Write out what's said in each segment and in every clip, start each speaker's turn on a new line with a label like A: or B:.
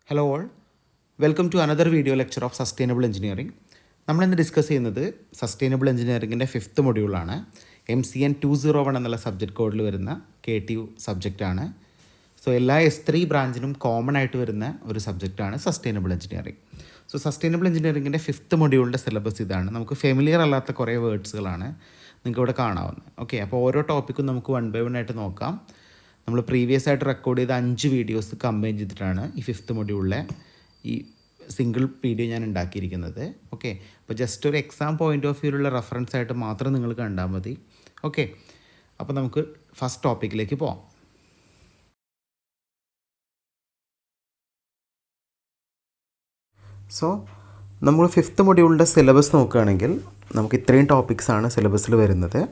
A: Hello all, welcome to another video lecture of sustainable engineering. നമ്മളിന്ന് discuss ചെയ്യുന്നത് sustainable എഞ്ചിനീയറിംഗിൻ്റെ 5th മൊഡ്യൂളാണ്. MCN201 എന്നുള്ള സബ്ജക്റ്റ് കോഡിൽ വരുന്ന KTU സബ്ജക്റ്റാണ്. സോ എല്ലാ S3 ബ്രാഞ്ചിനും കോമൺ ആയിട്ട് വരുന്ന ഒരു സബ്ജക്റ്റാണ് സസ്റ്റൈനബിൾ എഞ്ചിനീയറിംഗ്. സോ സസ്റ്റൈനബിൾ എഞ്ചിനീയറിംഗിൻ്റെ 5th മൊഡ്യൂളിൻ്റെ സിലബസ് ഇതാണ്. നമുക്ക് ഫെമിലിയർ അല്ലാത്ത കുറേ വേർഡ്സുകളാണ് നിങ്ങൾക്ക് ഇവിടെ കാണാവുന്നത്. ഓക്കെ, അപ്പോൾ ഓരോ ടോപ്പിക്കും നമുക്ക് 1 by 1 ആയിട്ട് നോക്കാം. നമ്മൾ പ്രീവിയസ് ആയിട്ട് റെക്കോർഡ് ചെയ്ത 5 വീഡിയോസ് കമ്പൈൻ ചെയ്തിട്ടാണ് ഈ 5th മൊഡ്യൂളിലെ ഈ സിംഗിൾ വീഡിയോ ഞാൻ ഉണ്ടാക്കിയിരിക്കുന്നത്. ഓക്കെ, അപ്പോൾ ജസ്റ്റ് ഒരു എക്സാം പോയിൻ്റ് ഓഫ് വ്യൂവിലുള്ള റെഫറൻസ് ആയിട്ട് മാത്രം നിങ്ങൾ കണ്ടാൽ മതി. ഓക്കെ, അപ്പോൾ നമുക്ക് ഫസ്റ്റ് ടോപ്പിക്കിലേക്ക് പോകാം. സോ നമ്മൾ 5th മൊഡ്യൂളിൻ്റെ സിലബസ് നോക്കുകയാണെങ്കിൽ നമുക്ക് ഇത്രയും ടോപ്പിക്സാണ് സിലബസിൽ വരുന്നത്.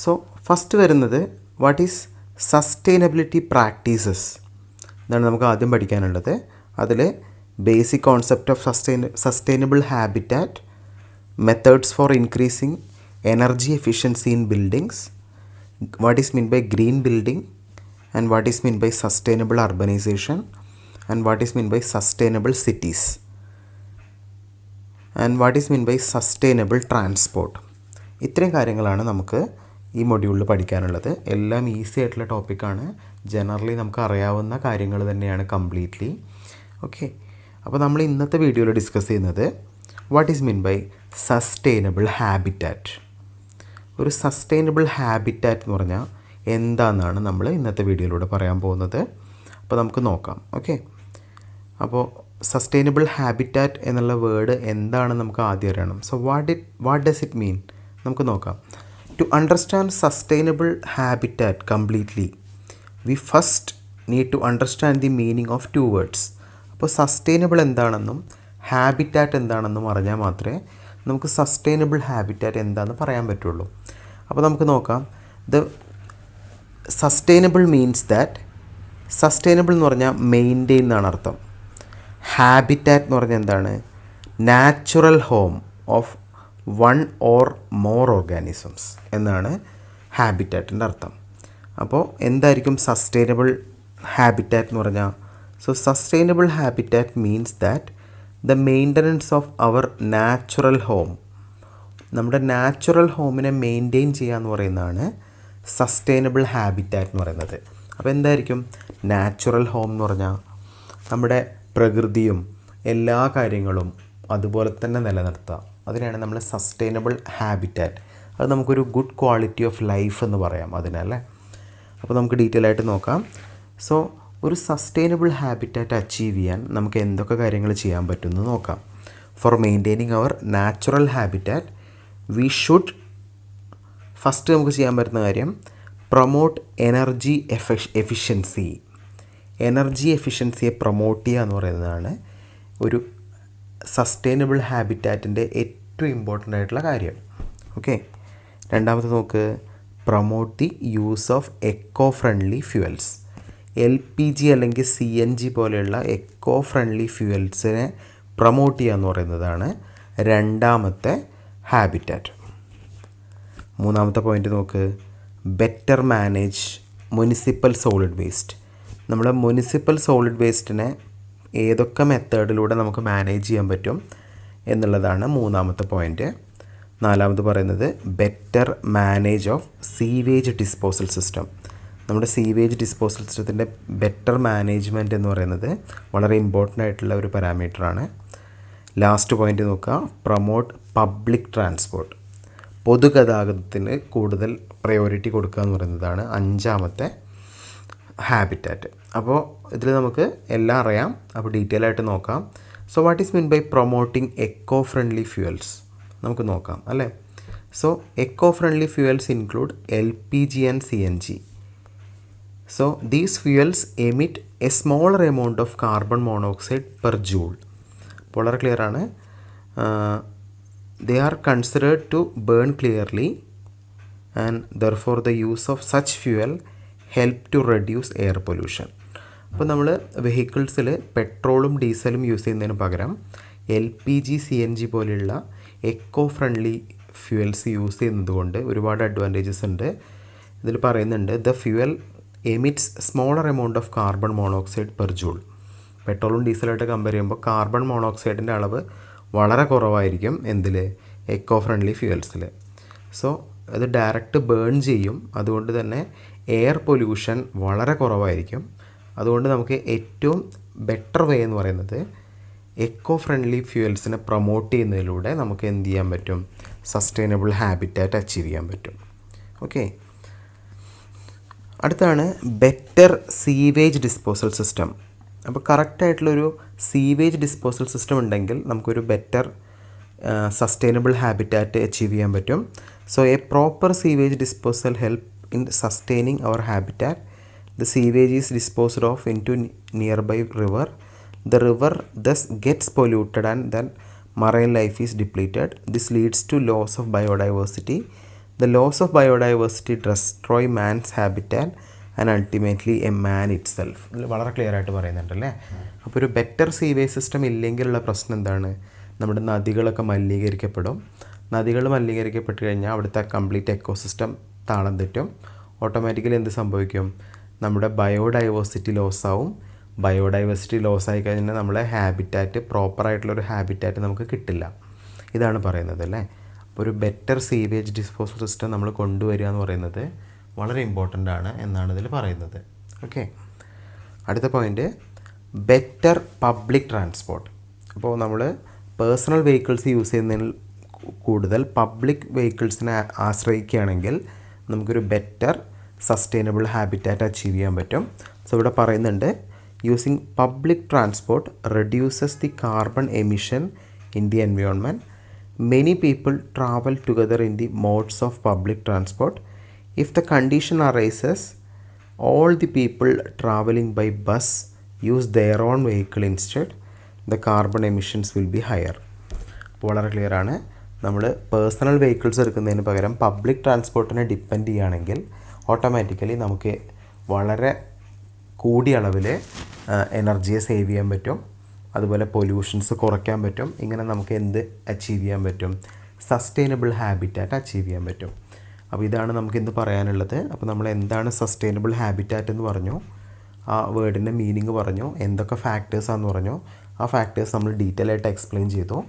A: സോ ഫസ്റ്റ് വരുന്നത് വാട്ട് ഈസ് സസ്റ്റൈനബിലിറ്റി പ്രാക്ടീസസ്. ഇതാണ് നമുക്ക് ആദ്യം പഠിക്കാനുള്ളത്. അതിൽ basic concept of sustainable habitat, methods for increasing energy efficiency in buildings, what is mean by green building, and what is mean by sustainable urbanisation, and what is mean by sustainable cities, and what is mean by sustainable transport. ഇത്രയും കാര്യങ്ങളാണ് നമുക്ക് ഈ മൊഡ്യൂളിൽ പഠിക്കാനുള്ളത്. എല്ലാം easy ആയിട്ടുള്ള ടോപ്പിക്കാണ്. Generally നമുക്ക് അറിയാവുന്ന കാര്യങ്ങൾ തന്നെയാണ് കംപ്ലീറ്റ്ലി. ഓക്കെ, അപ്പോൾ നമ്മൾ ഇന്നത്തെ വീഡിയോയിൽ ഡിസ്കസ് ചെയ്യുന്നത് what is mean by sustainable habitat. ഒരു സസ്റ്റൈനബിൾ ഹാബിറ്റാറ്റ് എന്ന് പറഞ്ഞാൽ എന്താണെന്നാണ് നമ്മൾ ഇന്നത്തെ വീഡിയോയിലൂടെ പറയാൻ പോകുന്നത്. അപ്പോൾ നമുക്ക് നോക്കാം. ഓക്കെ, അപ്പോൾ സസ്റ്റൈനബിൾ ഹാബിറ്റാറ്റ് എന്നുള്ള വേർഡ് എന്താണെന്ന് നമുക്ക് ആദ്യം അറിയണം. So what does it mean നമുക്ക് നോക്കാം. To understand sustainable habitat completely, we first need to understand the meaning of two words. അപ്പോൾ സസ്റ്റൈനബിൾ എന്താണെന്നും ഹാബിറ്റാറ്റ് എന്താണെന്നും അറിഞ്ഞാൽ മാത്രമേ നമുക്ക് സസ്റ്റൈനബിൾ ഹാബിറ്റാറ്റ് എന്താണെന്ന് പറയാൻ പറ്റുള്ളൂ. അപ്പോൾ നമുക്ക് നോക്കാം. The sustainable means that, sustainable എന്ന് പറഞ്ഞാൽ മെയിൻറ്റെയിൻ എന്നാണ് അർത്ഥം. ഹാബിറ്റാറ്റ് എന്ന് പറഞ്ഞാൽ എന്താണ്? Natural home of 1 or more organisms എന്നാണ് ഹാബിറ്റാറ്റിൻ്റെ അർത്ഥം. അപ്പോൾ എന്തായിരിക്കും സസ്റ്റൈനബിൾ ഹാബിറ്റാറ്റ് എന്ന് പറഞ്ഞാൽ? So sustainable habitat means that the maintenance of our natural home, നമ്മുടെ നാച്ചുറൽ ഹോമിനെ മെയിൻറ്റെയിൻ ചെയ്യുക എന്ന് പറയുന്നതാണ് സസ്റ്റൈനബിൾ ഹാബിറ്റാറ്റ് എന്ന് പറയുന്നത്. അപ്പോൾ എന്തായിരിക്കും നാച്ചുറൽ ഹോം എന്ന് പറഞ്ഞാൽ? നമ്മുടെ പ്രകൃതിയും എല്ലാ കാര്യങ്ങളും അതുപോലെ തന്നെ നിലനിർത്തുക. അതിനാണ് നമ്മൾ സസ്റ്റൈനബിൾ ഹാബിറ്റാറ്റ്. അത് നമുക്കൊരു ഗുഡ് ക്വാളിറ്റി ഓഫ് ലൈഫ് എന്ന് പറയാം അതിനല്ലേ. അപ്പോൾ നമുക്ക് ഡീറ്റെയിൽ ആയിട്ട് നോക്കാം. സോ ഒരു സസ്റ്റൈനബിൾ ഹാബിറ്റാറ്റ് അച്ചീവ് ചെയ്യാൻ നമുക്ക് എന്തൊക്കെ കാര്യങ്ങൾ ചെയ്യാൻ പറ്റുമെന്ന് നോക്കാം. For maintaining our natural habitat we should, first നമുക്ക് ചെയ്യാൻ പറ്റുന്ന കാര്യം പ്രൊമോട്ട് എനർജി എഫിഷ്യൻസി. എനർജി എഫിഷ്യൻസിയെ പ്രൊമോട്ട് ചെയ്യുക എന്ന് പറയുന്നതാണ് ഒരു സസ്റ്റൈനബിൾ ഹാബിറ്റാറ്റിൻ്റെ ഏറ്റവും ഇമ്പോർട്ടൻ്റ് ആയിട്ടുള്ള കാര്യം. ഓക്കെ, രണ്ടാമത്തെ നോക്ക്, promote the use of echo friendly fuels. LPG അല്ലെങ്കിൽ CNG പോലെയുള്ള എക്കോ ഫ്രണ്ട്ലി ഫ്യൂവൽസിനെ പ്രൊമോട്ട് ചെയ്യുക എന്ന് പറയുന്നതാണ് രണ്ടാമത്തെ ഹാബിറ്റാറ്റ്. മൂന്നാമത്തെ പോയിൻ്റ് നോക്ക്, better manage municipal solid waste. നമ്മൾ മുനിസിപ്പൽ സോളിഡ് വേസ്റ്റിനെ ഏതൊക്കെ മെത്തേഡിലൂടെ നമുക്ക് മാനേജ് ചെയ്യാൻ പറ്റും എന്നുള്ളതാണ് മൂന്നാമത്തെ പോയിൻ്റ്. നാലാമത് പറയുന്നത് better manage of sewage disposal system. നമ്മുടെ സീവേജ് ഡിസ്പോസൽ സിസ്റ്റത്തിൻ്റെ ബെറ്റർ മാനേജ്മെൻറ്റ് എന്ന് പറയുന്നത് വളരെ ഇമ്പോർട്ടൻ്റ് ആയിട്ടുള്ള ഒരു പാരാമീറ്ററാണ്. ലാസ്റ്റ് പോയിൻ്റ് നോക്കുക, പ്രൊമോട്ട് പബ്ലിക് ട്രാൻസ്പോർട്ട്. പൊതുഗതാഗതത്തിന് കൂടുതൽ പ്രയോറിറ്റി കൊടുക്കുക എന്ന് പറയുന്നതാണ് അഞ്ചാമത്തെ ഹാബിറ്റാറ്റ്. അപ്പോൾ ഇതിൽ നമുക്ക് എല്ലാം അറിയാം. അപ്പോൾ ഡീറ്റെയിൽ ആയിട്ട് നോക്കാം. So what is mean by promoting eco friendly fuels നമുക്ക് നോക്കാം അല്ലേ. So eco friendly fuels include LPG and CNG. So these fuels emit a smaller amount of carbon monoxide per joule. വളരെ ക്ലിയർ ആണ്. They are considered to burn clearly and therefore the use of such fuel help to reduce air pollution. അപ്പോൾ നമ്മൾ വെഹിക്കിൾസിൽ പെട്രോളും ഡീസലും use ചെയ്യുന്നതിന് പകരം LPG CNG പോലെയുള്ള echo friendly fuels use ചെയ്യുന്നത് കൊണ്ട് ഒരുപാട് അഡ്വാൻറ്റേജസ് ഉണ്ട്. ഇതിൽ പറയുന്നുണ്ട്, the fuel emits smaller amount of carbon monoxide per joule. പെട്രോളും ഡീസലായിട്ട് കമ്പയർ ചെയ്യുമ്പോൾ കാർബൺ മോണോക്സൈഡിൻ്റെ അളവ് വളരെ കുറവായിരിക്കും എന്തിൽ, എക്കോ ഫ്രണ്ട്ലി ഫ്യൂവൽസിൽ. സോ അത് ഡയറക്റ്റ് ബേൺ ചെയ്യും, അതുകൊണ്ട് തന്നെ എയർ പൊല്യൂഷൻ വളരെ കുറവായിരിക്കും. അതുകൊണ്ട് നമുക്ക് ഏറ്റവും ബെറ്റർ വേ എന്ന് പറയുന്നത് എക്കോ ഫ്രണ്ട്ലി ഫ്യൂവൽസിനെ പ്രൊമോട്ട് ചെയ്യുന്നതിലൂടെ നമുക്ക് എന്ത് ചെയ്യാൻ പറ്റും, സസ്റ്റൈനബിൾ ഹാബിറ്റാറ്റ് അച്ചീവ് ചെയ്യാൻ പറ്റും. ഓക്കെ, അടുത്താണ് ബെറ്റർ സീവേജ് ഡിസ്പോസൽ സിസ്റ്റം. അപ്പോൾ കറക്റ്റായിട്ടുള്ളൊരു സീവേജ് ഡിസ്പോസൽ സിസ്റ്റം ഉണ്ടെങ്കിൽ നമുക്കൊരു ബെറ്റർ സസ്റ്റൈനബിൾ ഹാബിറ്റാറ്റ് അച്ചീവ് ചെയ്യാൻ പറ്റും. So a proper sewage disposal help in sustaining our habitat. The sewage is disposed of into nearby river. The river thus gets polluted and then marine life is depleted. This leads to loss of biodiversity. The loss of biodiversity destroy man's habitat and ultimately a man itself. വളരെ clear ആയിട്ട് പറയുന്നുണ്ടല്ലേ. അപ്പോൾ ഒരു better sewage system ഇല്ലെങ്കിലുള്ള പ്രശ്നം എന്താണ്, നമ്മുടെ നദികളൊക്കെ മലിനീകരിക്കപ്പെടും. നദികൾ മലിനീകരിക്കപ്പെട്ട് കഴിഞ്ഞാൽ അവിടുത്തെ കംപ്ലീറ്റ് എക്കോസിസ്റ്റം താളം തെറ്റും. ഓട്ടോമാറ്റിക്കലി എന്ത് സംഭവിക്കും, നമ്മുടെ ബയോഡൈവേഴ്സിറ്റി ലോസാവും. ബയോഡൈവേഴ്സിറ്റി ലോസ് ആയി കഴിഞ്ഞാൽ നമ്മളെ ഹാബിറ്റാറ്റ്, പ്രോപ്പറായിട്ടുള്ളൊരു ഹാബിറ്റാറ്റ് നമുക്ക് കിട്ടില്ല. ഇതാണ് പറയുന്നത് അല്ലേ. അപ്പോൾ ഒരു ബെറ്റർ സീവേജ് ഡിസ്പോസൽ സിസ്റ്റം നമ്മൾ കൊണ്ടുവരിക എന്ന് പറയുന്നത് വളരെ ഇമ്പോർട്ടൻ്റ് ആണ് എന്നാണ് ഇതിൽ പറയുന്നത്. ഓക്കെ, അടുത്ത പോയിൻ്റ് ബെറ്റർ പബ്ലിക് ട്രാൻസ്പോർട്ട്. അപ്പോൾ നമ്മൾ പേഴ്സണൽ വെഹിക്കിൾസ് യൂസ് ചെയ്യുന്നതിൽ കൂടുതൽ പബ്ലിക് വെഹിക്കിൾസിനെ ആശ്രയിക്കുകയാണെങ്കിൽ നമുക്കൊരു ബെറ്റർ സസ്റ്റൈനബിൾ ഹാബിറ്റാറ്റ് അച്ചീവ് ചെയ്യാൻ പറ്റും. സോ ഇവിടെ പറയുന്നുണ്ട്, using public transport reduces the carbon emission in the environment. Many people travel together in the modes of public transport. If the condition arises, all the people traveling by bus use their own vehicle instead, the carbon emissions will be higher. വളരെ clear ആണ്. നമ്മൾ personal vehicles എടുക്കുന്നതിന് പകരം public ട്രാൻസ്പോർട്ടിനെ depend ചെയ്യുകയാണെങ്കിൽ automatically നമുക്ക് വളരെ കൂടിയ അളവിൽ എനർജിയെ സേവ് ചെയ്യാൻ പറ്റും, അതുപോലെ പൊല്യൂഷൻസ് കുറയ്ക്കാൻ പറ്റും. ഇങ്ങനെ നമുക്ക് എന്ത് അച്ചീവ് ചെയ്യാൻ പറ്റും, സസ്റ്റൈനബിൾ ഹാബിറ്റാറ്റ് അച്ചീവ് ചെയ്യാൻ പറ്റും. അപ്പോൾ ഇതാണ് നമുക്ക് എന്ത് പറയാനുള്ളത്. അപ്പോൾ നമ്മൾ എന്താണ് സസ്റ്റൈനബിൾ ഹാബിറ്റാറ്റ് എന്ന് പറഞ്ഞു, ആ വേർഡിൻ്റെ മീനിങ് പറഞ്ഞു, എന്തൊക്കെ ഫാക്ടേഴ്സാണെന്ന് പറഞ്ഞു. ആ ഫാക്ടേഴ്സ് നമ്മൾ ഡീറ്റെയിൽ ആയിട്ട് എക്സ്പ്ലെയിൻ ചെയ്തു.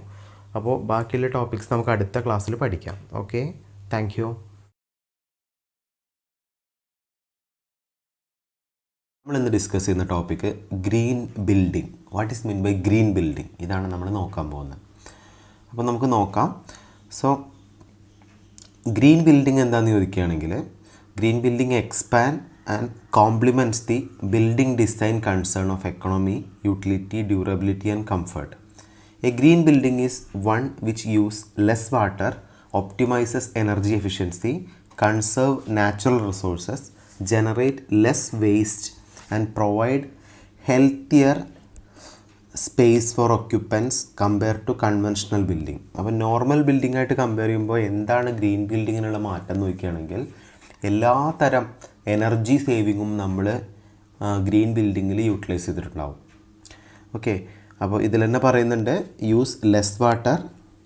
A: അപ്പോൾ ബാക്കിയുള്ള ടോപ്പിക്സ് നമുക്ക് അടുത്ത ക്ലാസ്സിൽ പഠിക്കാം. Okay, thank you.
B: നമ്മളിന്ന് ഡിസ്കസ് ചെയ്യുന്ന topic green building. What is mean by green building, ഇതാണ് നമ്മൾ നോക്കാൻ പോകുന്നത്. അപ്പോൾ നമുക്ക് നോക്കാം. സോ ഗ്രീൻ ബിൽഡിംഗ് എന്താണെന്ന് ചോദിക്കുകയാണെങ്കിൽ, green building expand and compliments the building design concern of economy, utility, durability and comfort. A green building is one which use less water, optimises energy efficiency, conserve natural resources, generate less waste and provide healthier space for occupants compared to conventional building. അപ്പോൾ normal building ആയിട്ട് compare ചെയ്യുമ്പോൾ എന്താണ് green ബിൽഡിങ്ങിനുള്ള മാറ്റം നോക്കുകയാണെങ്കിൽ, എല്ലാ തരം energy സേവിങ്ങും നമ്മൾ green ബിൽഡിങ്ങിൽ യൂട്ടിലൈസ് ചെയ്തിട്ടുണ്ടാവും. ഓക്കെ, അപ്പോൾ ഇതിൽ തന്നെ പറയുന്നുണ്ട്, use less water,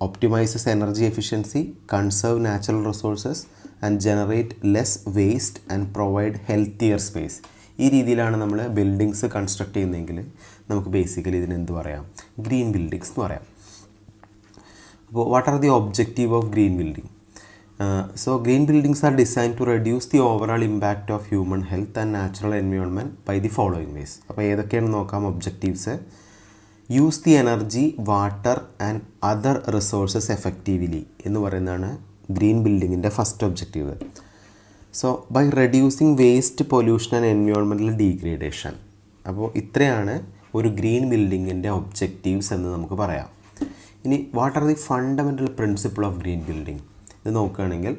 B: optimises energy efficiency, conserve natural resources and generate less waste and provide healthier space. ഈ രീതിയിലാണ് നമ്മൾ ബിൽഡിങ്സ് കൺസ്ട്രക്ട് ചെയ്യുന്നതെങ്കിൽ നമുക്ക് ബേസിക്കലി ഇതിനെന്ത് പറയാം, ഗ്രീൻ ബിൽഡിങ്സ് എന്ന് പറയാം. അപ്പോൾ what are the objective of green building? So green buildings are design to reduce the overall impact of human health and natural environment by the following ways. അപ്പോൾ ഏതൊക്കെയാണ് നോക്കാം objectives. Use the energy, water and other resources effectively എന്ന് പറയുന്നതാണ് green ബിൽഡിങ്ങിൻ്റെ first objective. So by reducing waste, pollution and environmental degradation. അപ്പോൾ ഇത്രയാണ് ഒരു green ബിൽഡിങ്ങിൻ്റെ ഒബ്ജക്റ്റീവ്സ് എന്ന് നമുക്ക് പറയാം. ഇനി what are the fundamental principle of green building? ഇത് നോക്കുകയാണെങ്കിൽ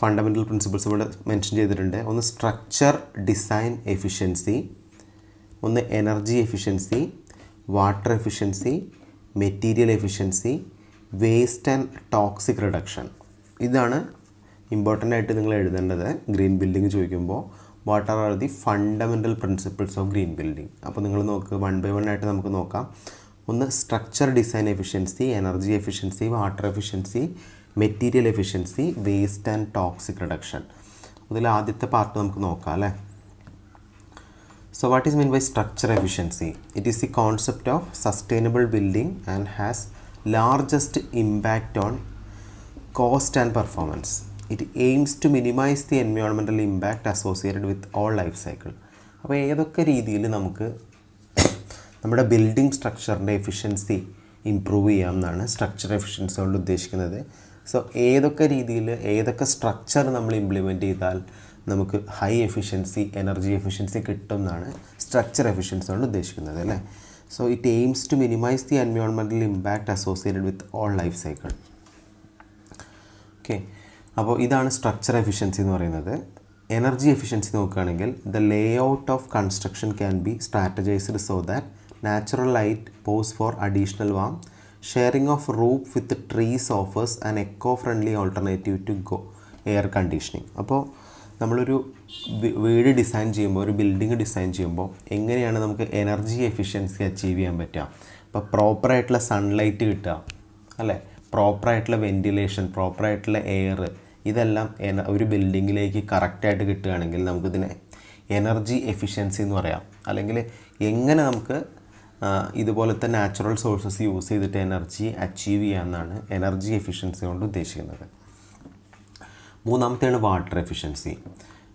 B: ഫണ്ടമെൻ്റൽ പ്രിൻസിപ്പിൾസ് ഇവിടെ മെൻഷൻ ചെയ്തിട്ടുണ്ട്. ഒന്ന് സ്ട്രക്ചർ ഡിസൈൻ എഫിഷ്യൻസി, ഒന്ന് energy efficiency, water efficiency, material efficiency, waste and toxic reduction. ഇതാണ് ഇമ്പോർട്ടൻ്റ് ആയിട്ട് നിങ്ങൾ എഴുതേണ്ടത് ഗ്രീൻ ബിൽഡിംഗ് ചോദിക്കുമ്പോൾ. What are the fundamental principles of green building? അപ്പോൾ നിങ്ങൾ നോക്കുക, വൺ ബൈ വൺ ആയിട്ട് നമുക്ക് നോക്കാം. ഒന്ന് structure design efficiency, energy efficiency, water efficiency, material efficiency, waste and toxic reduction. അതിൽ ആദ്യത്തെ പാർട്ട് നമുക്ക് നോക്കാം അല്ലേ. So what is meant by structure efficiency? It is the concept of sustainable building and has largest impact on cost and performance. It aims to minimize the environmental impact associated with all life cycle. അപ്പോൾ ഏതൊക്കെ രീതിയിൽ നമുക്ക് നമ്മുടെ building സ്ട്രക്ചറിൻ്റെ efficiency improve ചെയ്യാം എന്നാണ് structure efficiency കൊണ്ട് ഉദ്ദേശിക്കുന്നത്. So ഏതൊക്കെ രീതിയിൽ ഏതൊക്കെ സ്ട്രക്ചർ നമ്മൾ ഇംപ്ലിമെൻറ്റ് ചെയ്താൽ നമുക്ക് ഹൈ എഫിഷ്യൻസി എനർജി എഫിഷ്യൻസി കിട്ടും എന്നാണ് സ്ട്രക്ചർ എഫിഷ്യൻസി കൊണ്ട് ഉദ്ദേശിക്കുന്നത് അല്ലേ. So it aims to minimise the environmental impact associated with all life cycle. Okay, അപ്പോൾ ഇതാണ് സ്ട്രക്ചർ എഫിഷ്യൻസി എന്ന് പറയുന്നത്. എനർജി എഫിഷ്യൻസി നോക്കുകയാണെങ്കിൽ the layout of construction can be strategised so that natural light pose for additional warm. Sharing of roof with trees offers and eco friendly alternative to air conditioning. അപ്പോൾ നമ്മളൊരു വീട് design ചെയ്യുമ്പോൾ, ഒരു building design ചെയ്യുമ്പോൾ എങ്ങനെയാണ് നമുക്ക് energy efficiency achieve ചെയ്യാൻ പറ്റുക? അപ്പോൾ പ്രോപ്പറായിട്ടുള്ള സൺലൈറ്റ് കിട്ടുക അല്ലേ, പ്രോപ്പറായിട്ടുള്ള വെൻറ്റിലേഷൻ, പ്രോപ്പറായിട്ടുള്ള എയർ, ഇതെല്ലാം ഒരു ബിൽഡിങ്ങിലേക്ക് കറക്റ്റായിട്ട് കിട്ടുകയാണെങ്കിൽ നമുക്കിതിനെ എനർജി എഫിഷ്യൻസി എന്ന് പറയാം. അല്ലെങ്കിൽ എങ്ങനെ നമുക്ക് ഇതുപോലത്തെ നാച്ചുറൽ സോഴ്സസ് യൂസ് ചെയ്തിട്ട് എനർജി അച്ചീവ് ചെയ്യാമെന്നാണ് എനർജി എഫിഷ്യൻസി കൊണ്ട് ഉദ്ദേശിക്കുന്നത്. മൂന്നാമത്തെയാണ് വാട്ടർ എഫിഷ്യൻസി.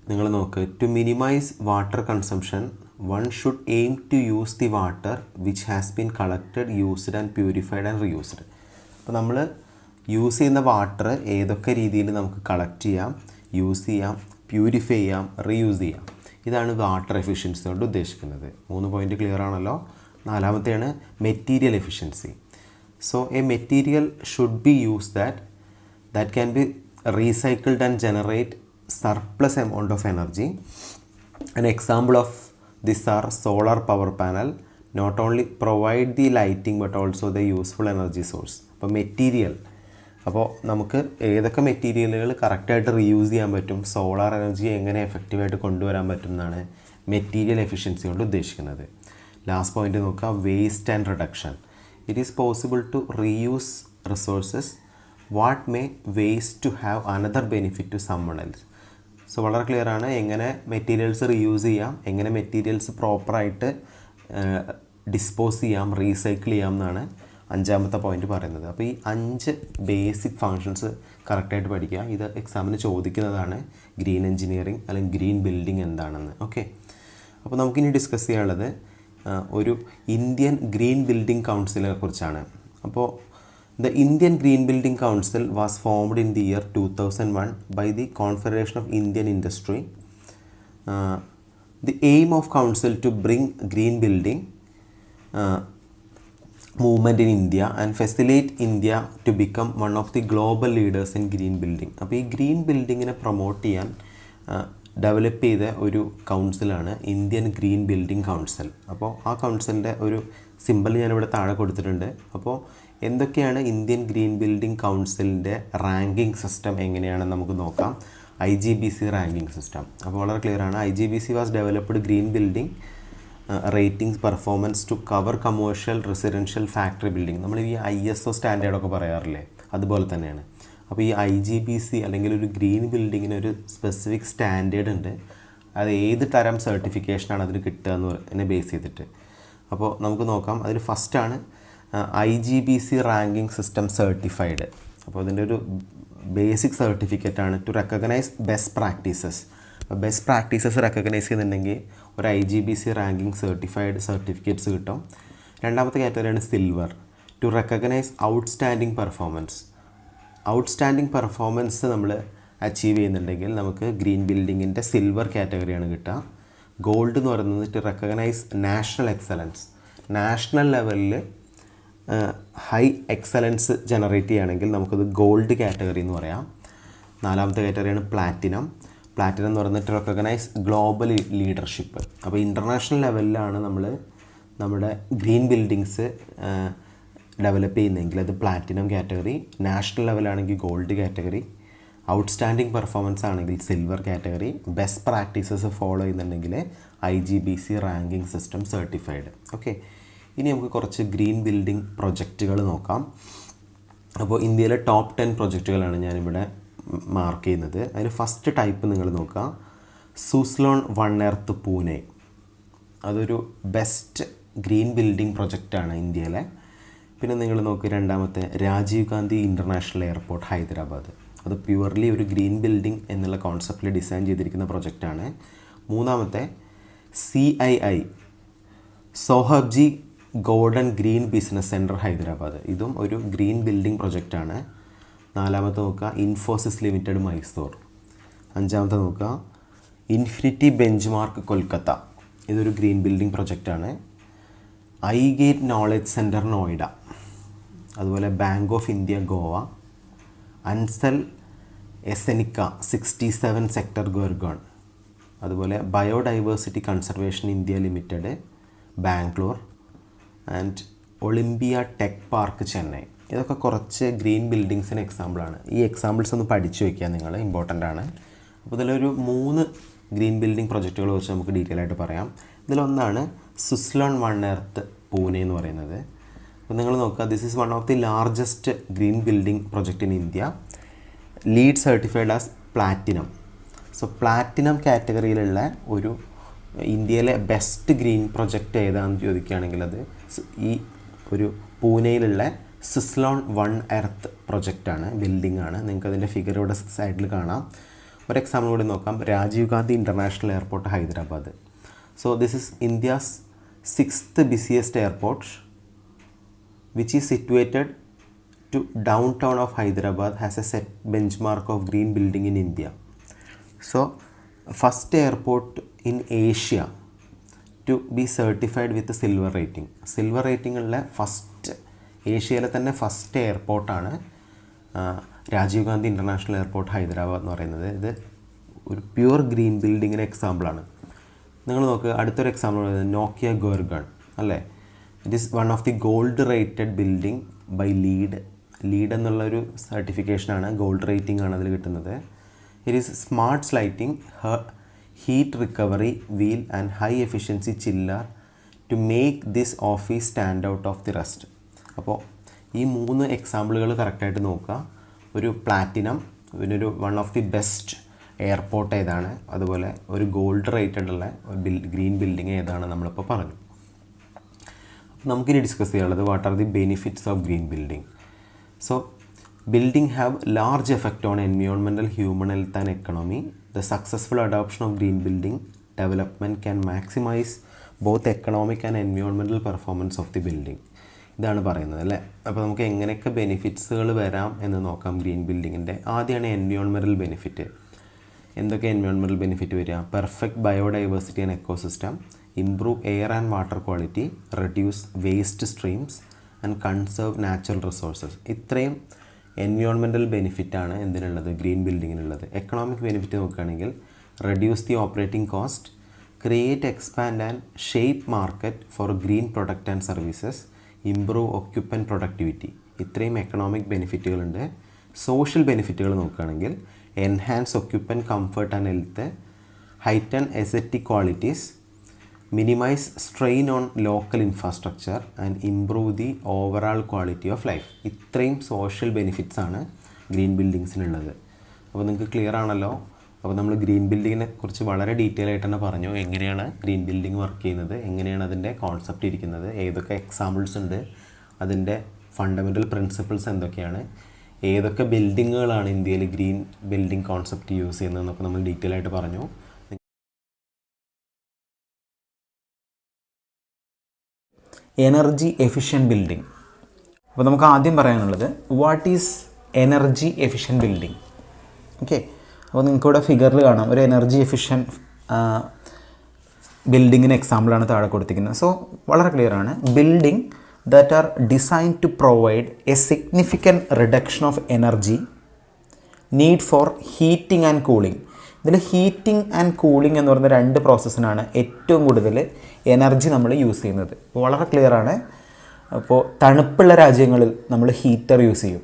B: നിങ്ങൾ നോക്ക്, to minimise water consumption one should aim to use the water which has been collected, used and purified and reused. അപ്പോൾ നമ്മൾ യൂസ് ചെയ്യുന്ന വാട്ടർ ഏതൊക്കെ രീതിയിൽ നമുക്ക് കളക്ട് ചെയ്യാം, യൂസ് ചെയ്യാം, പ്യൂരിഫൈ ചെയ്യാം, റീയൂസ് ചെയ്യാം. ഇതാണ് വാട്ടർ എഫിഷ്യൻസി കൊണ്ട് ഉദ്ദേശിക്കുന്നത്. 3 പോയിൻറ്റ് ക്ലിയർ ആണല്ലോ. നാലാമത്തെയാണ് material efficiency. So a material should be use that can be recycled and generate surplus amount of energy. An example of this are solar power panel, not only provide the lighting but also the useful energy source. അപ്പോൾ material, അപ്പോൾ നമുക്ക് ഏതൊക്കെ മെറ്റീരിയലുകൾ കറക്റ്റായിട്ട് reuse ചെയ്യാൻ പറ്റും, solar energy എങ്ങനെ എഫക്റ്റീവായിട്ട് കൊണ്ടുവരാൻ പറ്റും എന്നാണ് മെറ്റീരിയൽ എഫിഷ്യൻസി കൊണ്ട് ഉദ്ദേശിക്കുന്നത്. ലാസ്റ്റ് പോയിന്റ് നോക്കുക, waste and reduction. It is possible to reuse resources what may waste to have another benefit to someone. So വളരെ ക്ലിയർ ആണ് എങ്ങനെ മെറ്റീരിയൽസ് റീയൂസ് ചെയ്യാം, എങ്ങനെ മെറ്റീരിയൽസ് പ്രോപ്പറായിട്ട് ഡിസ്പോസ് ചെയ്യാം, റീസൈക്കിൾ ചെയ്യാം എന്നാണ് 5ാമത്തെ പോയിന്റ് പറയുന്നത്. അപ്പോൾ ഈ 5 ബേസിക് ഫങ്ഷൻസ് കറക്റ്റായിട്ട് പഠിക്കുക. ഇത് എക്സാമിന് ചോദിക്കുന്നതാണ്, ഗ്രീൻ എഞ്ചിനീയറിംഗ് അല്ലെങ്കിൽ ഗ്രീൻ ബിൽഡിംഗ് എന്താണെന്ന്. ഓക്കെ, അപ്പോൾ നമുക്കിനി ഡിസ്കസ് ചെയ്യാനുള്ളത് ഒരു ഇന്ത്യൻ ഗ്രീൻ ബിൽഡിംഗ് കൗൺസിലിനെ കുറിച്ചാണ്. അപ്പോൾ the Indian Green Building Council was formed in the year 2001 by the Confederation of Indian Industry. The aim of council to bring green building movement in India and facilitate India to become one of the global leaders in green building. അപ്പോൾ ഈ green ബിൽഡിങ്ങിനെ promote ചെയ്യാൻ develop ചെയ്ത ഒരു കൗൺസിലാണ് Indian green building council. അപ്പോൾ ആ കൗൺസിലിൻ്റെ ഒരു simple ഞാനിവിടെ താഴെ കൊടുത്തിട്ടുണ്ട്. അപ്പോൾ എന്തൊക്കെയാണ് ഇന്ത്യൻ ഗ്രീൻ ബിൽഡിംഗ് കൗൺസിലിൻ്റെ റാങ്കിങ് സിസ്റ്റം എങ്ങനെയാണെന്ന് നമുക്ക് നോക്കാം. IGBC റാങ്കിങ് സിസ്റ്റം. അപ്പോൾ വളരെ ക്ലിയർ ആണ്. IGBC was developed green building ratings performance to cover commercial, residential, factory building. നമ്മൾ ഈ ISO സ്റ്റാൻഡേർഡൊക്കെ പറയാറില്ലേ, അതുപോലെ തന്നെയാണ്. അപ്പോൾ ഈ IGBC അല്ലെങ്കിൽ ഒരു ഗ്രീൻ ബിൽഡിങ്ങിന് ഒരു സ്പെസിഫിക് സ്റ്റാൻഡേർഡ് ഉണ്ട്. അത് ഏത് തരം സർട്ടിഫിക്കേഷനാണ് അതിന് കിട്ടുക എന്നതിനെ ബേസ് ചെയ്തിട്ട്. അപ്പോൾ നമുക്ക് നോക്കാം. അതിൽ ഫസ്റ്റാണ് IGBC റാങ്കിങ് സിസ്റ്റം സർട്ടിഫൈഡ്. അപ്പോൾ അതിൻ്റെ ഒരു ബേസിക് സർട്ടിഫിക്കറ്റാണ് ടു റെക്കഗ്നൈസ് ബെസ്റ്റ് പ്രാക്ടീസസ്. അപ്പോൾ ബെസ്റ്റ് പ്രാക്ടീസസ് റെക്കഗ്നൈസ് ചെയ്യുന്നുണ്ടെങ്കിൽ ഒരു IGBC റാങ്കിങ് സർട്ടിഫൈഡ് സർട്ടിഫിക്കറ്റ്സ് കിട്ടും. രണ്ടാമത്തെ കാറ്റഗറിയാണ് silver, to recognise outstanding performance. Outstanding performance നമ്മൾ അച്ചീവ് ചെയ്യുന്നുണ്ടെങ്കിൽ നമുക്ക് ഗ്രീൻ ബിൽഡിങ്ങിൻ്റെ സിൽവർ കാറ്റഗറിയാണ് കിട്ടുക. ഗോൾഡ് എന്ന് പറയുന്നത് to recognise national excellence. National ലെവലിൽ ഹൈ എക്സലൻസ് ജനറേറ്റ് ചെയ്യുകയാണെങ്കിൽ നമുക്കത് ഗോൾഡ് കാറ്റഗറി എന്ന് പറയാം. നാലാമത്തെ കാറ്റഗറിയാണ് പ്ലാറ്റിനം. പ്ലാറ്റിനം എന്ന് പറയുന്നത് ടു റെക്കഗ്നൈസ് ഗ്ലോബൽ ലീഡർഷിപ്പ്. അപ്പോൾ ഇൻ്റർനാഷണൽ ലെവലിലാണ് നമ്മൾ നമ്മുടെ ഗ്രീൻ ബിൽഡിങ്സ് ഡെവലപ്പ് ചെയ്യുന്നതെങ്കിൽ അത് പ്ലാറ്റിനം കാറ്റഗറി. നാഷണൽ ലെവലാണെങ്കിൽ ഗോൾഡ് കാറ്റഗറി. ഔട്ട്സ്റ്റാൻഡിങ് പെർഫോമൻസ് ആണെങ്കിൽ silver category. Best practices follow ചെയ്യുന്നുണ്ടെങ്കിൽ IGBC ranking system certified. Okay, ഇനി നമുക്ക് കുറച്ച് ഗ്രീൻ ബിൽഡിംഗ് പ്രൊജക്റ്റുകൾ നോക്കാം. അപ്പോൾ ഇന്ത്യയിലെ ടോപ്പ് 10 പ്രൊജക്റ്റുകളാണ് ഞാനിവിടെ മാർക്ക് ചെയ്യുന്നത്. അതിൽ ഫസ്റ്റ് ടൈപ്പ് നിങ്ങൾ നോക്കുക, സൂസ്ലോൺ 1 എർത്ത് പൂനെ. അതൊരു ബെസ്റ്റ് ഗ്രീൻ ബിൽഡിംഗ് പ്രൊജക്റ്റാണ് ഇന്ത്യയിലെ. പിന്നെ നിങ്ങൾ നോക്ക്, രണ്ടാമത്തെ രാജീവ് ഗാന്ധി ഇൻ്റർനാഷണൽ എയർപോർട്ട് ഹൈദരാബാദ്. അത് പ്യുവർലി ഒരു ഗ്രീൻ ബിൽഡിംഗ് എന്നുള്ള കോൺസെപ്റ്റിൽ ഡിസൈൻ ചെയ്തിരിക്കുന്ന പ്രൊജക്റ്റാണ്. മൂന്നാമത്തെ CII Sohrabji golden green business centre Hyderabad. ഇതും ഒരു ഗ്രീൻ ബിൽഡിംഗ് പ്രൊജക്റ്റാണ്. നാലാമത്തെ നോക്കുക ഇൻഫോസിസ് ലിമിറ്റഡ് മൈസൂർ. അഞ്ചാമത്തെ നോക്കുക ഇൻഫിനിറ്റി ബെഞ്ച് മാർക്ക് കൊൽക്കത്ത. ഇതൊരു ഗ്രീൻ ബിൽഡിംഗ് പ്രൊജക്റ്റാണ്. IGate knowledge centre Noida. അതുപോലെ Bank of India Goa. Ansal Esencia 67 sector Gurgaon. അതുപോലെ biodiversity conservation India limited Bangalore and Olympia tech park Chennai. ഇതൊക്കെ കുറച്ച് ഗ്രീൻ ബിൽഡിങ്സിന് എക്സാമ്പിളാണ്. ഈ എക്സാമ്പിൾസ് ഒന്ന് പഠിച്ചു വയ്ക്കുക നിങ്ങൾ, ഇമ്പോർട്ടൻ്റ് ആണ്. അപ്പോൾ ഇതിലൊരു 3 ഗ്രീൻ ബിൽഡിംഗ് പ്രൊജക്റ്റുകളെ കുറിച്ച് നമുക്ക് ഡീറ്റെയിൽ ആയിട്ട് പറയാം. ഇതിലൊന്നാണ് സുസ്ലോൺ വൺ എർത്ത് പൂനെ എന്ന് പറയുന്നത്. അപ്പോൾ നിങ്ങൾ നോക്കുക, this is one of the largest green building project in India, LEED certified as platinum. So platinum കാറ്റഗറിയിലുള്ള ഒരു ഇന്ത്യയിലെ ബെസ്റ്റ് ഗ്രീൻ പ്രൊജക്റ്റ് ഏതാണെന്ന് ചോദിക്കുകയാണെങ്കിൽ അത് ഈ ഒരു പൂനെയിലുള്ള സുസ്ലോൺ വൺ എർത്ത് പ്രൊജക്റ്റാണ്, ബിൽഡിംഗ് ആണ്. നിങ്ങൾക്ക് അതിൻ്റെ ഫിഗർ ഇവിടെ സൈഡിൽ കാണാം. ഒരു എക്സാമ്പിൾ കൂടി നോക്കാം, Rajiv Gandhi international airport Hyderabad. So this is India's 6th busiest airport, which is situated to downtown of Hyderabad, has a set benchmark of green building in India. So first airport in Asia to be certified with a silver rating. Silver rating ഉള്ള first, ഏഷ്യയിലെ തന്നെ first എയർപോർട്ടാണ് Rajiv Gandhi international airport Hyderabad എന്ന് പറയുന്നത്. ഇത് ഒരു pure green ബിൽഡിങ്ങിന് എക്സാമ്പിളാണ്. നിങ്ങൾ നോക്കുക, അടുത്തൊരു എക്സാമ്പിൾ പറയുന്നത് നോക്കിയ ഗോർഗൺ അല്ലേ. It is one of the gold rated building by LEED എന്നുള്ളൊരു സർട്ടിഫിക്കേഷനാണ്, ഗോൾഡ് റേറ്റിംഗ് ആണ് അതിൽ കിട്ടുന്നത്. It is smart lighting, heat recovery wheel and high efficiency chiller to make this office stand out of the rest. അപ്പോൾ ഈ 3 എക്സാമ്പിളുകൾ കറക്റ്റായിട്ട് നോക്കുക. ഒരു പ്ലാറ്റിനം, പിന്നൊരു one of the best airport ഏതാണ്, അതുപോലെ ഒരു ഗോൾഡ് റേറ്റഡ് ഉള്ള ഗ്രീൻ ബിൽഡിംഗ് ഏതാണ് നമ്മളിപ്പോൾ പറഞ്ഞു. നമുക്കിനി ഡിസ്കസ് ചെയ്യാനുള്ളത് what are the benefits of green building. So building have large effect on environmental, human health and economy. The successful adoption of green building development can maximise both economic and environmental performance of the building. ഇതാണ് പറയുന്നത് അല്ലേ. അപ്പോൾ നമുക്ക് എങ്ങനെയൊക്കെ ബെനിഫിറ്റ്സുകൾ വരാം എന്ന് നോക്കാം green ബിൽഡിങ്ങിൻ്റെ. ആദ്യമാണ് എൻവയോൺമെൻറ്റൽ ബെനിഫിറ്റ്. എന്തൊക്കെ എൻവയോൺമെൻറ്റൽ ബെനിഫിറ്റ് വരിക? Perfect biodiversity and ecosystem, improve air and water quality, reduce waste streams and conserve natural resources. ഇത്രയും എൻവയോൺമെൻറ്റൽ ബെനിഫിറ്റാണ് എന്തിനുള്ളത്? ഗ്രീൻ ബിൽഡിങ്ങിനുള്ളത്. എക്കണോമിക് ബെനിഫിറ്റ് നോക്കുകയാണെങ്കിൽ reduce the operating cost, create, expand and shape market for green product and services, improve occupant productivity. ഇത്രയും economic ബെനിഫിറ്റുകളുണ്ട്. Social ബെനിഫിറ്റുകൾ നോക്കുകയാണെങ്കിൽ enhance occupant comfort and health, heighten aesthetic qualities, minimize strain on local infrastructure and improve the overall quality of life. ഇത്രയും social benefits ആണ് green ബിൽഡിങ്സിനുള്ളത്. അപ്പോൾ നിങ്ങൾക്ക് clear ആണല്ലോ. അപ്പോൾ നമ്മൾ ഗ്രീൻ ബിൽഡിങ്ങിനെ കുറിച്ച് വളരെ ഡീറ്റെയിൽ ആയിട്ട് തന്നെ പറഞ്ഞു, എങ്ങനെയാണ് ഗ്രീൻ ബിൽഡിംഗ് വർക്ക് ചെയ്യുന്നത്, എങ്ങനെയാണ് അതിൻ്റെ കോൺസെപ്റ്റ് ഇരിക്കുന്നത്, ഏതൊക്കെ എക്സാമ്പിൾസ് ഉണ്ട്, അതിൻ്റെ ഫണ്ടമെൻ്റൽ പ്രിൻസിപ്പിൾസ് എന്തൊക്കെയാണ്, ഏതൊക്കെ ബിൽഡിങ്ങുകളാണ് ഇന്ത്യയിൽ ഗ്രീൻ ബിൽഡിംഗ് കോൺസെപ്റ്റ് യൂസ് ചെയ്യുന്നതെന്നൊക്കെ നമ്മൾ ഡീറ്റെയിൽ ആയിട്ട് പറഞ്ഞു.
A: Energy efficient building. അപ്പോൾ നമുക്ക് ആദ്യം പറയാനുള്ളത് what is energy efficient building. Okay, അപ്പോൾ നിങ്ങൾക്കിവിടെ ഫിഗറിൽ കാണാം ഒരു എനർജി എഫിഷ്യൻറ്റ് ബിൽഡിങ്ങിന് എക്സാമ്പിളാണ് താഴെ കൊടുത്തിരിക്കുന്നത്. സോ വളരെ ക്ലിയർ ആണ്. Building that are designed to provide a significant reduction of energy need for heating and cooling. ഇതിൽ ഹീറ്റിംഗ് ആൻഡ് കൂളിംഗ് എന്ന് പറയുന്ന 2 പ്രോസസ്സിനാണ് ഏറ്റവും കൂടുതൽ എനർജി നമ്മൾ യൂസ് ചെയ്യുന്നത്. അപ്പോൾ വളരെ ക്ലിയർ ആണ്. അപ്പോൾ തണുപ്പുള്ള രാജ്യങ്ങളിൽ നമ്മൾ ഹീറ്റർ യൂസ് ചെയ്യും,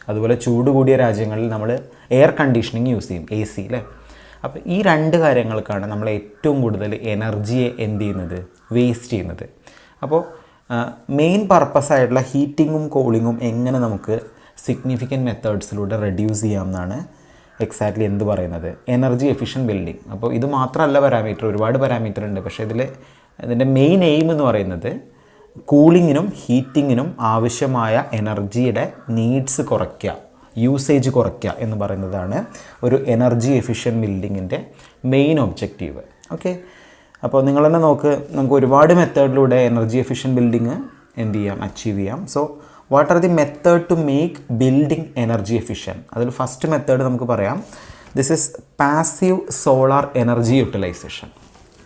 A: അതുപോലെ ചൂട് കൂടിയ രാജ്യങ്ങളിൽ നമ്മൾ എയർ കണ്ടീഷനിങ് യൂസ് ചെയ്യും, AC അല്ലേ. അപ്പോൾ ഈ 2 കാര്യങ്ങൾക്കാണ് നമ്മൾ ഏറ്റവും കൂടുതൽ എനർജിയെ എന്ത് ചെയ്യുന്നത്, വേസ്റ്റ് ചെയ്യുന്നത്. അപ്പോൾ മെയിൻ പർപ്പസായിട്ടുള്ള ഹീറ്റിങ്ങും കൂളിങ്ങും എങ്ങനെ നമുക്ക് സിഗ്നിഫിക്കൻറ്റ് മെത്തേഡ്സിലൂടെ റെഡ്യൂസ് ചെയ്യാം എന്നാണ് എക്സാക്ട്ലി എന്ത് പറയുന്നത്, എനർജി എഫിഷ്യൻറ്റ് ബിൽഡിംഗ്. അപ്പോൾ ഇത് മാത്രമല്ല പാരാമീറ്റർ, ഒരുപാട് പാരാമീറ്റർ ഉണ്ട്. പക്ഷേ ഇതിൽ ഇതിൻ്റെ മെയിൻ എയിം എന്ന് പറയുന്നത് കൂളിങ്ങിനും ഹീറ്റിങ്ങിനും ആവശ്യമായ എനർജിയുടെ നീഡ്സ് കുറയ്ക്കുക, യൂസേജ് കുറയ്ക്കുക എന്ന് പറയുന്നതാണ് ഒരു എനർജി എഫിഷ്യൻറ്റ് ബിൽഡിങ്ങിൻ്റെ മെയിൻ ഒബ്ജക്റ്റീവ്. ഓക്കെ, അപ്പോൾ നിങ്ങൾ തന്നെ നമുക്ക് ഒരുപാട് മെത്തേഡിലൂടെ എനർജി എഫിഷ്യൻറ്റ് ബിൽഡിങ് എന്ത് ചെയ്യാം, അച്ചീവ് ചെയ്യാം. So what are the method to make building energy efficient? അതിൽ ഫസ്റ്റ് മെത്തേഡ് നമുക്ക് പറയാം, this is passive solar energy utilisation.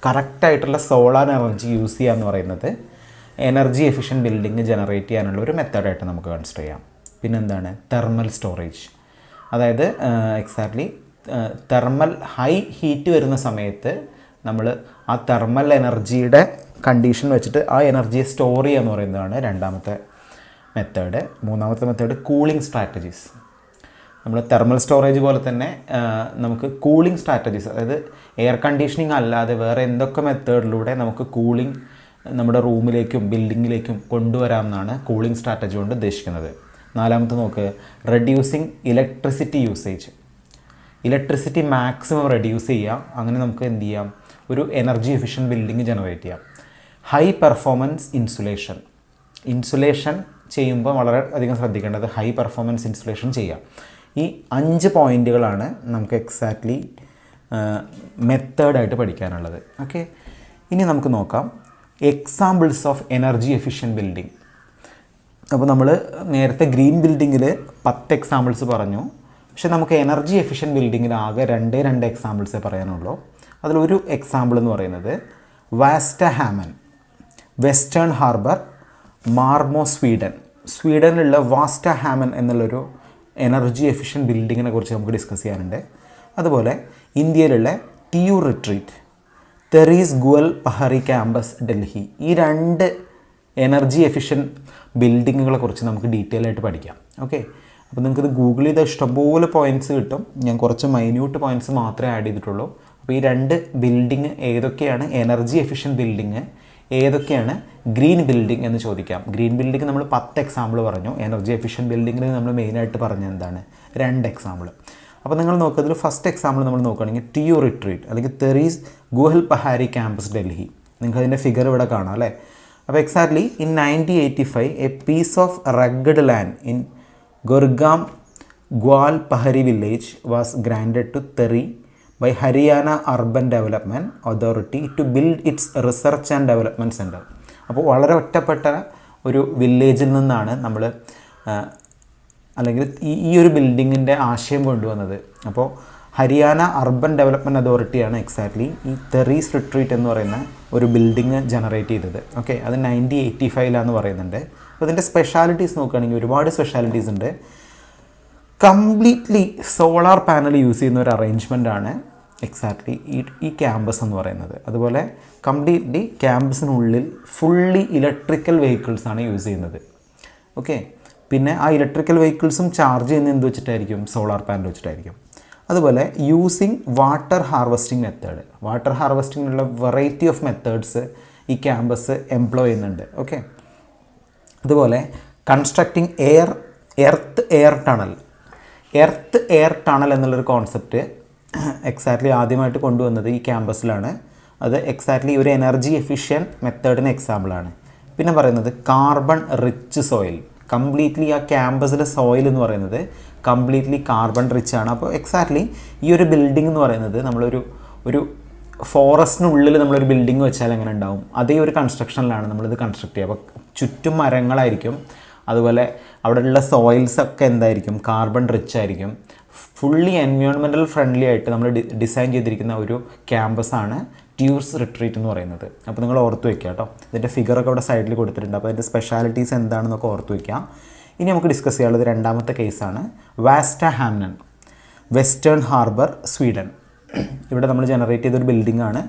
A: കറക്റ്റായിട്ടുള്ള സോളാർ എനർജി യൂസ് ചെയ്യുക എന്ന് പറയുന്നത് എനർജി എഫിഷ്യൻറ്റ് ബിൽഡിംഗ് ജനറേറ്റ് ചെയ്യാനുള്ള ഒരു മെത്തേഡായിട്ട് നമുക്ക് കൺസിഡർ ചെയ്യാം. പിന്നെന്താണ്, തെർമൽ സ്റ്റോറേജ്. അതായത് എക്സാക്ട്ലി തെർമൽ ഹൈ ഹീറ്റ് വരുന്ന സമയത്ത് നമ്മൾ ആ തെർമൽ എനർജിയുടെ കണ്ടീഷൻ വെച്ചിട്ട് ആ എനർജിയെ സ്റ്റോർ ചെയ്യുക എന്ന് പറയുന്നതാണ് രണ്ടാമത്തെ മെത്തേഡ്. മൂന്നാമത്തെ മെത്തേഡ് കൂളിംഗ് സ്ട്രാറ്റജീസ്. നമ്മൾ തെർമൽ സ്റ്റോറേജ് പോലെ തന്നെ നമുക്ക് കൂളിംഗ് സ്ട്രാറ്റജീസ്, അതായത് എയർ കണ്ടീഷനിങ് അല്ലാതെ വേറെ എന്തൊക്കെ മെത്തേഡിലൂടെ നമുക്ക് കൂളിംഗ് നമ്മുടെ റൂമിലേക്കും ബിൽഡിങ്ങിലേക്കും കൊണ്ടുവരാമെന്നാണ് കൂളിംഗ് സ്ട്രാറ്റജി കൊണ്ട് ഉദ്ദേശിക്കുന്നത്. നാലാമത്തെ നോക്ക്, reducing electricity usage. Electricity maximum reduce ചെയ്യാം, അങ്ങനെ നമുക്ക് എന്ത് ചെയ്യാം, ഒരു എനർജി എഫിഷ്യൻറ്റ് ബിൽഡിംഗ് ജനറേറ്റ് ചെയ്യാം. High performance insulation. ഇൻസുലേഷൻ ചെയ്യുമ്പോൾ വളരെ അധികം ശ്രദ്ധിക്കേണ്ടത് ഹൈ പെർഫോമൻസ് ഇൻസുലേഷൻ ചെയ്യാം. ഈ 5 പോയിൻറ്റുകളാണ് നമുക്ക് എക്സാക്ട്ലി മെത്തേഡായിട്ട് പഠിക്കാനുള്ളത്. ഓക്കെ, ഇനി നമുക്ക് നോക്കാം examples of energy efficient building. അപ്പോൾ നമ്മൾ നേരത്തെ ഗ്രീൻ ബിൽഡിങ്ങിൽ 10 എക്സാമ്പിൾസ് പറഞ്ഞു, പക്ഷേ നമുക്ക് എനർജി എഫിഷ്യൻറ്റ് ബിൽഡിങ്ങിൽ ആകെ 2 എക്സാമ്പിൾസേ പറയാനുള്ളൂ. അതിലൊരു എക്സാമ്പിൾ എന്ന് പറയുന്നത് വാസ്റ്റഹാമൻ, വെസ്റ്റേൺ ഹാർബർ, മാർമോ, സ്വീഡനിലുള്ള വാസ്റ്റഹാമൻ എന്നുള്ളൊരു എനർജി എഫിഷ്യൻറ്റ് ബിൽഡിങ്ങിനെ കുറിച്ച് നമുക്ക് ഡിസ്കസ് ചെയ്യാനുണ്ട്. അതുപോലെ ഇന്ത്യയിലുള്ള TU റിട്രീറ്റ്, തെറീസ് ഗുവൽ പഹറി ക്യാമ്പസ് ഡൽഹി, ഈ 2 എനർജി എഫിഷ്യൻറ്റ് ബിൽഡിങ്ങുകളെ കുറിച്ച് നമുക്ക് ഡീറ്റെയിൽ ആയിട്ട് പഠിക്കാം. ഓക്കെ, അപ്പോൾ നിങ്ങൾക്കിത് ഗൂഗിൾ ചെയ്ത ഇഷ്ടംപോലെ പോയിൻറ്റ്സ് കിട്ടും. ഞാൻ കുറച്ച് മൈന്യൂട്ട് പോയിൻറ്റ്സ് മാത്രമേ ആഡ് ചെയ്തിട്ടുള്ളൂ. അപ്പോൾ ഈ 2 ബിൽഡിങ് ഏതൊക്കെയാണ് എനർജി എഫിഷ്യൻറ്റ് ബിൽഡിങ്, ഏതൊക്കെയാണ് ഗ്രീൻ ബിൽഡിംഗ് എന്ന് ചോദിക്കാം. ഗ്രീൻ ബിൽഡിംഗ് നമ്മൾ 10 എക്സാമ്പിൾ പറഞ്ഞു, എനർജി എഫിഷ്യൻറ്റ് ബിൽഡിങ്ങിൽ നമ്മൾ മെയിനായിട്ട് പറഞ്ഞ എന്താണ്, 2 എക്സാമ്പിൾ. അപ്പോൾ നിങ്ങൾ നോക്കുന്നതിൽ ഫസ്റ്റ് എക്സാമ്പിൾ നമ്മൾ നോക്കുകയാണെങ്കിൽ TU റിട്രീറ്റ് അല്ലെങ്കിൽ തെറീസ് ഗുവൽ പഹാരി ക്യാമ്പസ് ഡൽഹി. നിങ്ങൾക്ക് അതിൻ്റെ ഫിഗർ ഇവിടെ കാണാം അല്ലേ. അപ്പോൾ exactly in 1985 a piece of rugged land in Gurgaon Gwal Pahari village was granted to TERI by Haryana Urban Development Authority to build its research and development center. അപ്പോൾ വളരെ ഒറ്റപ്പെട്ട ഒരു വില്ലേജിൽ നിന്നാണ് നമ്മൾ അല്ലെങ്കിൽ ഈ ഒരു ബിൽഡിങ്ങിൻ്റെ ആശയം കൊണ്ടുവന്നത്. അപ്പോൾ ഹരിയാന അർബൻ ഡെവലപ്മെൻറ്റ് അതോറിറ്റിയാണ് എക്സാക്ട്ലി ഈ തെറീസ് റിട്രീറ്റ് എന്ന് പറയുന്ന ഒരു ബിൽഡിങ് ജനറേറ്റ് ചെയ്തത്. ഓക്കെ, അത് 1985 പറയുന്നുണ്ട്. അപ്പോൾ ഇതിൻ്റെ സ്പെഷ്യാലിറ്റീസ് നോക്കുകയാണെങ്കിൽ ഒരുപാട് സ്പെഷ്യാലിറ്റീസ് ഉണ്ട്. കംപ്ലീറ്റ്ലി സോളാർ പാനൽ യൂസ് ചെയ്യുന്ന ഒരു അറേഞ്ച്മെൻറ്റാണ് എക്സാക്ട്ലി ഈ ക്യാമ്പസ് എന്ന് പറയുന്നത്. അതുപോലെ കംപ്ലീറ്റ്ലി ക്യാമ്പസിനുള്ളിൽ ഫുള്ളി ഇലക്ട്രിക്കൽ വെഹിക്കിൾസാണ് യൂസ് ചെയ്യുന്നത്. ഓക്കെ, പിന്നെ ആ ഇലക്ട്രിക്കൽ വെഹിക്കിൾസും ചാർജ് ചെയ്യുന്നത് എന്ത് വെച്ചിട്ടായിരിക്കും, സോളാർ പാനൽ വെച്ചിട്ടായിരിക്കും. അതുപോലെ using water harvesting method, water ഹാർവെസ്റ്റിങ്ങിനുള്ള വെറൈറ്റി ഓഫ് മെത്തേഡ്സ് ഈ ക്യാമ്പസ് എംപ്ലോയ് ചെയ്യുന്നുണ്ട്. ഓക്കെ, അതുപോലെ കൺസ്ട്രക്റ്റിംഗ് എർത്ത് എയർ ടണൽ എന്നുള്ളൊരു കോൺസെപ്റ്റ് എക്സാക്ട്ലി ആദ്യമായിട്ട് കൊണ്ടുവന്നത് ഈ ക്യാമ്പസിലാണ്. അത് എക്സാക്ട്ലി ഒരു എനർജി എഫിഷ്യൻറ്റ് മെത്തേഡിന് എക്സാമ്പിളാണ്. പിന്നെ പറയുന്നത് കാർബൺ റിച്ച് സോയിൽ, കംപ്ലീറ്റ്ലി ആ ക്യാമ്പസിലെ സോയിൽ എന്ന് പറയുന്നത് കംപ്ലീറ്റ്ലി കാർബൺ റിച്ച് ആണ്. അപ്പോൾ എക്സാക്ട്ലി ഈ ഒരു ബിൽഡിംഗ് എന്ന് പറയുന്നത് ഒരു ഫോറസ്റ്റിനുള്ളിൽ നമ്മളൊരു ബിൽഡിംഗ് വെച്ചാൽ എങ്ങനെ ഉണ്ടാവും, അതേ ഒരു കൺസ്ട്രക്ഷനിലാണ് നമ്മളിത് കൺസ്ട്രക്ട് ചെയ്യുക. അപ്പോൾ ചുറ്റും മരങ്ങളായിരിക്കും, അതുപോലെ അവിടെയുള്ള സോയിൽസൊക്കെ എന്തായിരിക്കും, കാർബൺ റിച്ച് ആയിരിക്കും. ഫുള്ളി എൻവയോൺമെൻറ്റൽ ഫ്രണ്ട്ലി ആയിട്ട് നമ്മൾ ഡിസൈൻ ചെയ്തിരിക്കുന്ന ഒരു ക്യാമ്പസാണ് ട്യൂർസ് റിട്രീറ്റ് എന്ന് പറയുന്നത്. അപ്പോൾ നിങ്ങൾ ഓർത്ത് വയ്ക്കുക കേട്ടോ. ഇതിൻ്റെ ഫിഗറൊക്കെ അവിടെ സൈഡിൽ കൊടുത്തിട്ടുണ്ട്. അപ്പോൾ അതിൻ്റെ സ്പെഷ്യാലിറ്റീസ് എന്താണെന്നൊക്കെ ഓർത്ത് വയ്ക്കുക. ഇനി നമുക്ക് ഡിസ്കസ് ചെയ്യാനുള്ളത് രണ്ടാമത്തെ കേസാണ് വാസ്റ്റഹാമൻ, വെസ്റ്റേൺ ഹാർബർ, സ്വീഡൻ. ഇവിടെ നമ്മൾ ജനറേറ്റ് ചെയ്തൊരു ബിൽഡിംഗ് ആണ്.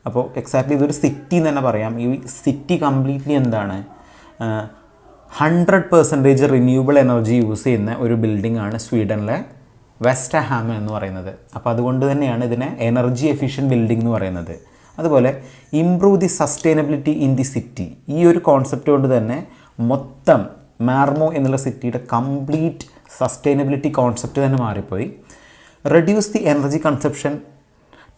A: അപ്പോൾ എക്സാക്ട്ലി ഇതൊരു സിറ്റി എന്ന് തന്നെ പറയാം. ഈ സിറ്റി കംപ്ലീറ്റ്ലി എന്താണ്, 100% റിന്യൂവബിൾ എനർജി യൂസ് ചെയ്യുന്ന ഒരു ബിൽഡിംഗ് ആണ് സ്വീഡനിലെ വെസ്റ്റഹാമൻ എന്ന് പറയുന്നത്. അപ്പോൾ അതുകൊണ്ട് തന്നെയാണ് ഇതിനെ എനർജി എഫിഷ്യൻറ്റ് ബിൽഡിംഗ് എന്ന് പറയുന്നത്. അതുപോലെ improve the sustainability in the city, ഈ ഒരു കോൺസെപ്റ്റ് കൊണ്ട് തന്നെ മൊത്തം മാർമോ എന്നുള്ള സിറ്റിയുടെ കംപ്ലീറ്റ് സസ്റ്റൈനബിലിറ്റി കോൺസെപ്റ്റ് തന്നെ മാറിപ്പോയി. Reduce the energy consumption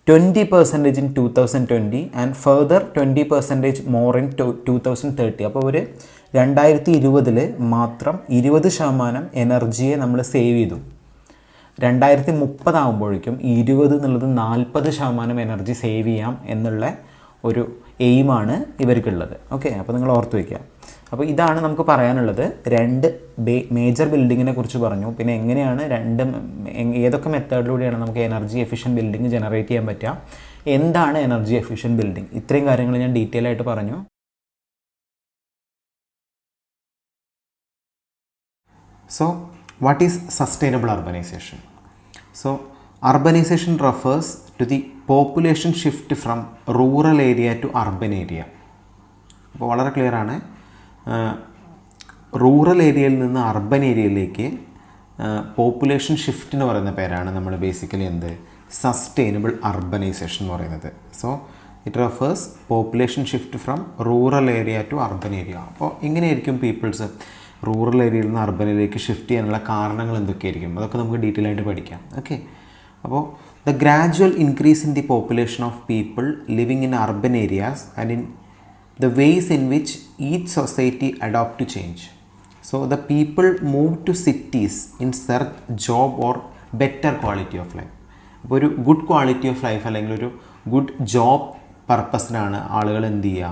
C: 20% in 2020 and further 20% more in 2030. അപ്പോൾ ഒരു 2020 മാത്രം 20% എനർജിയെ നമ്മൾ സേവ് ചെയ്തു. 2030 ആകുമ്പോഴേക്കും 20 എന്നുള്ളത് 40% എനർജി സേവ് ചെയ്യാം എന്നുള്ള ഒരു എയിമാണ് ഇവർക്കുള്ളത്. ഓക്കെ, അപ്പോൾ നിങ്ങൾ ഓർത്ത് വയ്ക്കുക. അപ്പോൾ ഇതാണ് നമുക്ക് പറയാനുള്ളത്. രണ്ട് മേജർ ബിൽഡിങ്ങിനെ കുറിച്ച് പറഞ്ഞു. പിന്നെ എങ്ങനെയാണ് ഏതൊക്കെ മെത്തേഡിലൂടെയാണ് നമുക്ക് എനർജി എഫിഷ്യൻറ്റ് ബിൽഡിംഗ് ജനറേറ്റ് ചെയ്യാൻ പറ്റുക, എന്താണ് എനർജി എഫിഷ്യൻറ്റ് ബിൽഡിംഗ്, ഇത്രയും കാര്യങ്ങൾ ഞാൻ ഡീറ്റെയിൽ ആയിട്ട് പറഞ്ഞു.
B: So, what is sustainable urbanization? So, urbanization refers to the population shift from rural area to urban area. അപ്പോൾ വളരെ ക്ലിയർ ആണ്. റൂറൽ ഏരിയയിൽ നിന്ന് അർബൻ ഏരിയയിലേക്ക് പോപ്പുലേഷൻ ഷിഫ്റ്റ് എന്ന് പറയുന്ന പേരാണ് നമ്മൾ ബേസിക്കലി സസ്റ്റൈനബിൾ അർബനൈസേഷൻ എന്ന് പറയുന്നത്. So it refers population shift from rural area to urban area. അപ്പോൾ എങ്ങനെയായിരിക്കും പീപ്പിൾസ് റൂറൽ ഏരിയയിൽ നിന്ന് അർബനിലേക്ക് ഷിഫ്റ്റ് ചെയ്യാനുള്ള കാരണങ്ങൾ എന്തൊക്കെയായിരിക്കും, അതൊക്കെ നമുക്ക് ഡീറ്റെയിൽ ആയിട്ട് പഠിക്കാം. ഓക്കെ, അപ്പോൾ the gradual increase in the population of people living in urban areas and in the ways in which each society adopt to change. So the people move to cities in search job or better quality of life. അപ്പോൾ ഒരു good quality of life അല്ലെങ്കിൽ ഒരു good job പർപ്പസിനാണ് ആളുകൾ എന്ത് ചെയ്യുക,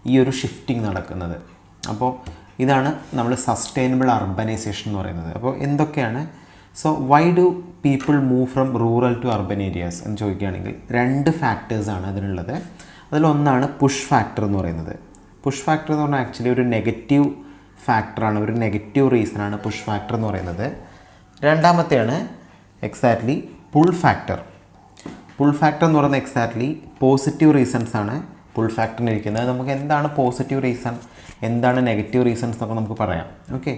B: ഈ ഒരു shifting നടക്കുന്നത്. അപ്പോൾ ഇതാണ് നമ്മൾ സസ്റ്റൈനബിൾ അർബനൈസേഷൻ എന്ന് പറയുന്നത്. അപ്പോൾ എന്തൊക്കെയാണ്, so why do people move from rural to urban areas എന്ന് ചോദിക്കുകയാണെങ്കിൽ 2 ഫാക്ടേഴ്സാണ് അതിനുള്ളത്. അതിലൊന്നാണ് പുഷ് ഫാക്ടർ എന്ന് പറയുന്നത്. പുഷ് ഫാക്ടർ എന്ന് പറഞ്ഞാൽ ആക്ച്വലി ഒരു നെഗറ്റീവ് ഫാക്ടറാണ്, ഒരു നെഗറ്റീവ് റീസണാണ് പുഷ് ഫാക്ടർ എന്ന് പറയുന്നത്. രണ്ടാമത്തെയാണ് exactly pull factor. Pull factor എന്ന് പറയുന്നത് എക്സാക്ട്ലി പോസിറ്റീവ് റീസൺസ് ആണ് പുൾ ഫാക്ടറിന് ഇരിക്കുന്നത്. നമുക്ക് എന്താണ് പോസിറ്റീവ് റീസൺ, എന്താണ് നെഗറ്റീവ് റീസൺസ് എന്നൊക്കെ നമുക്ക് പറയാം. Okay,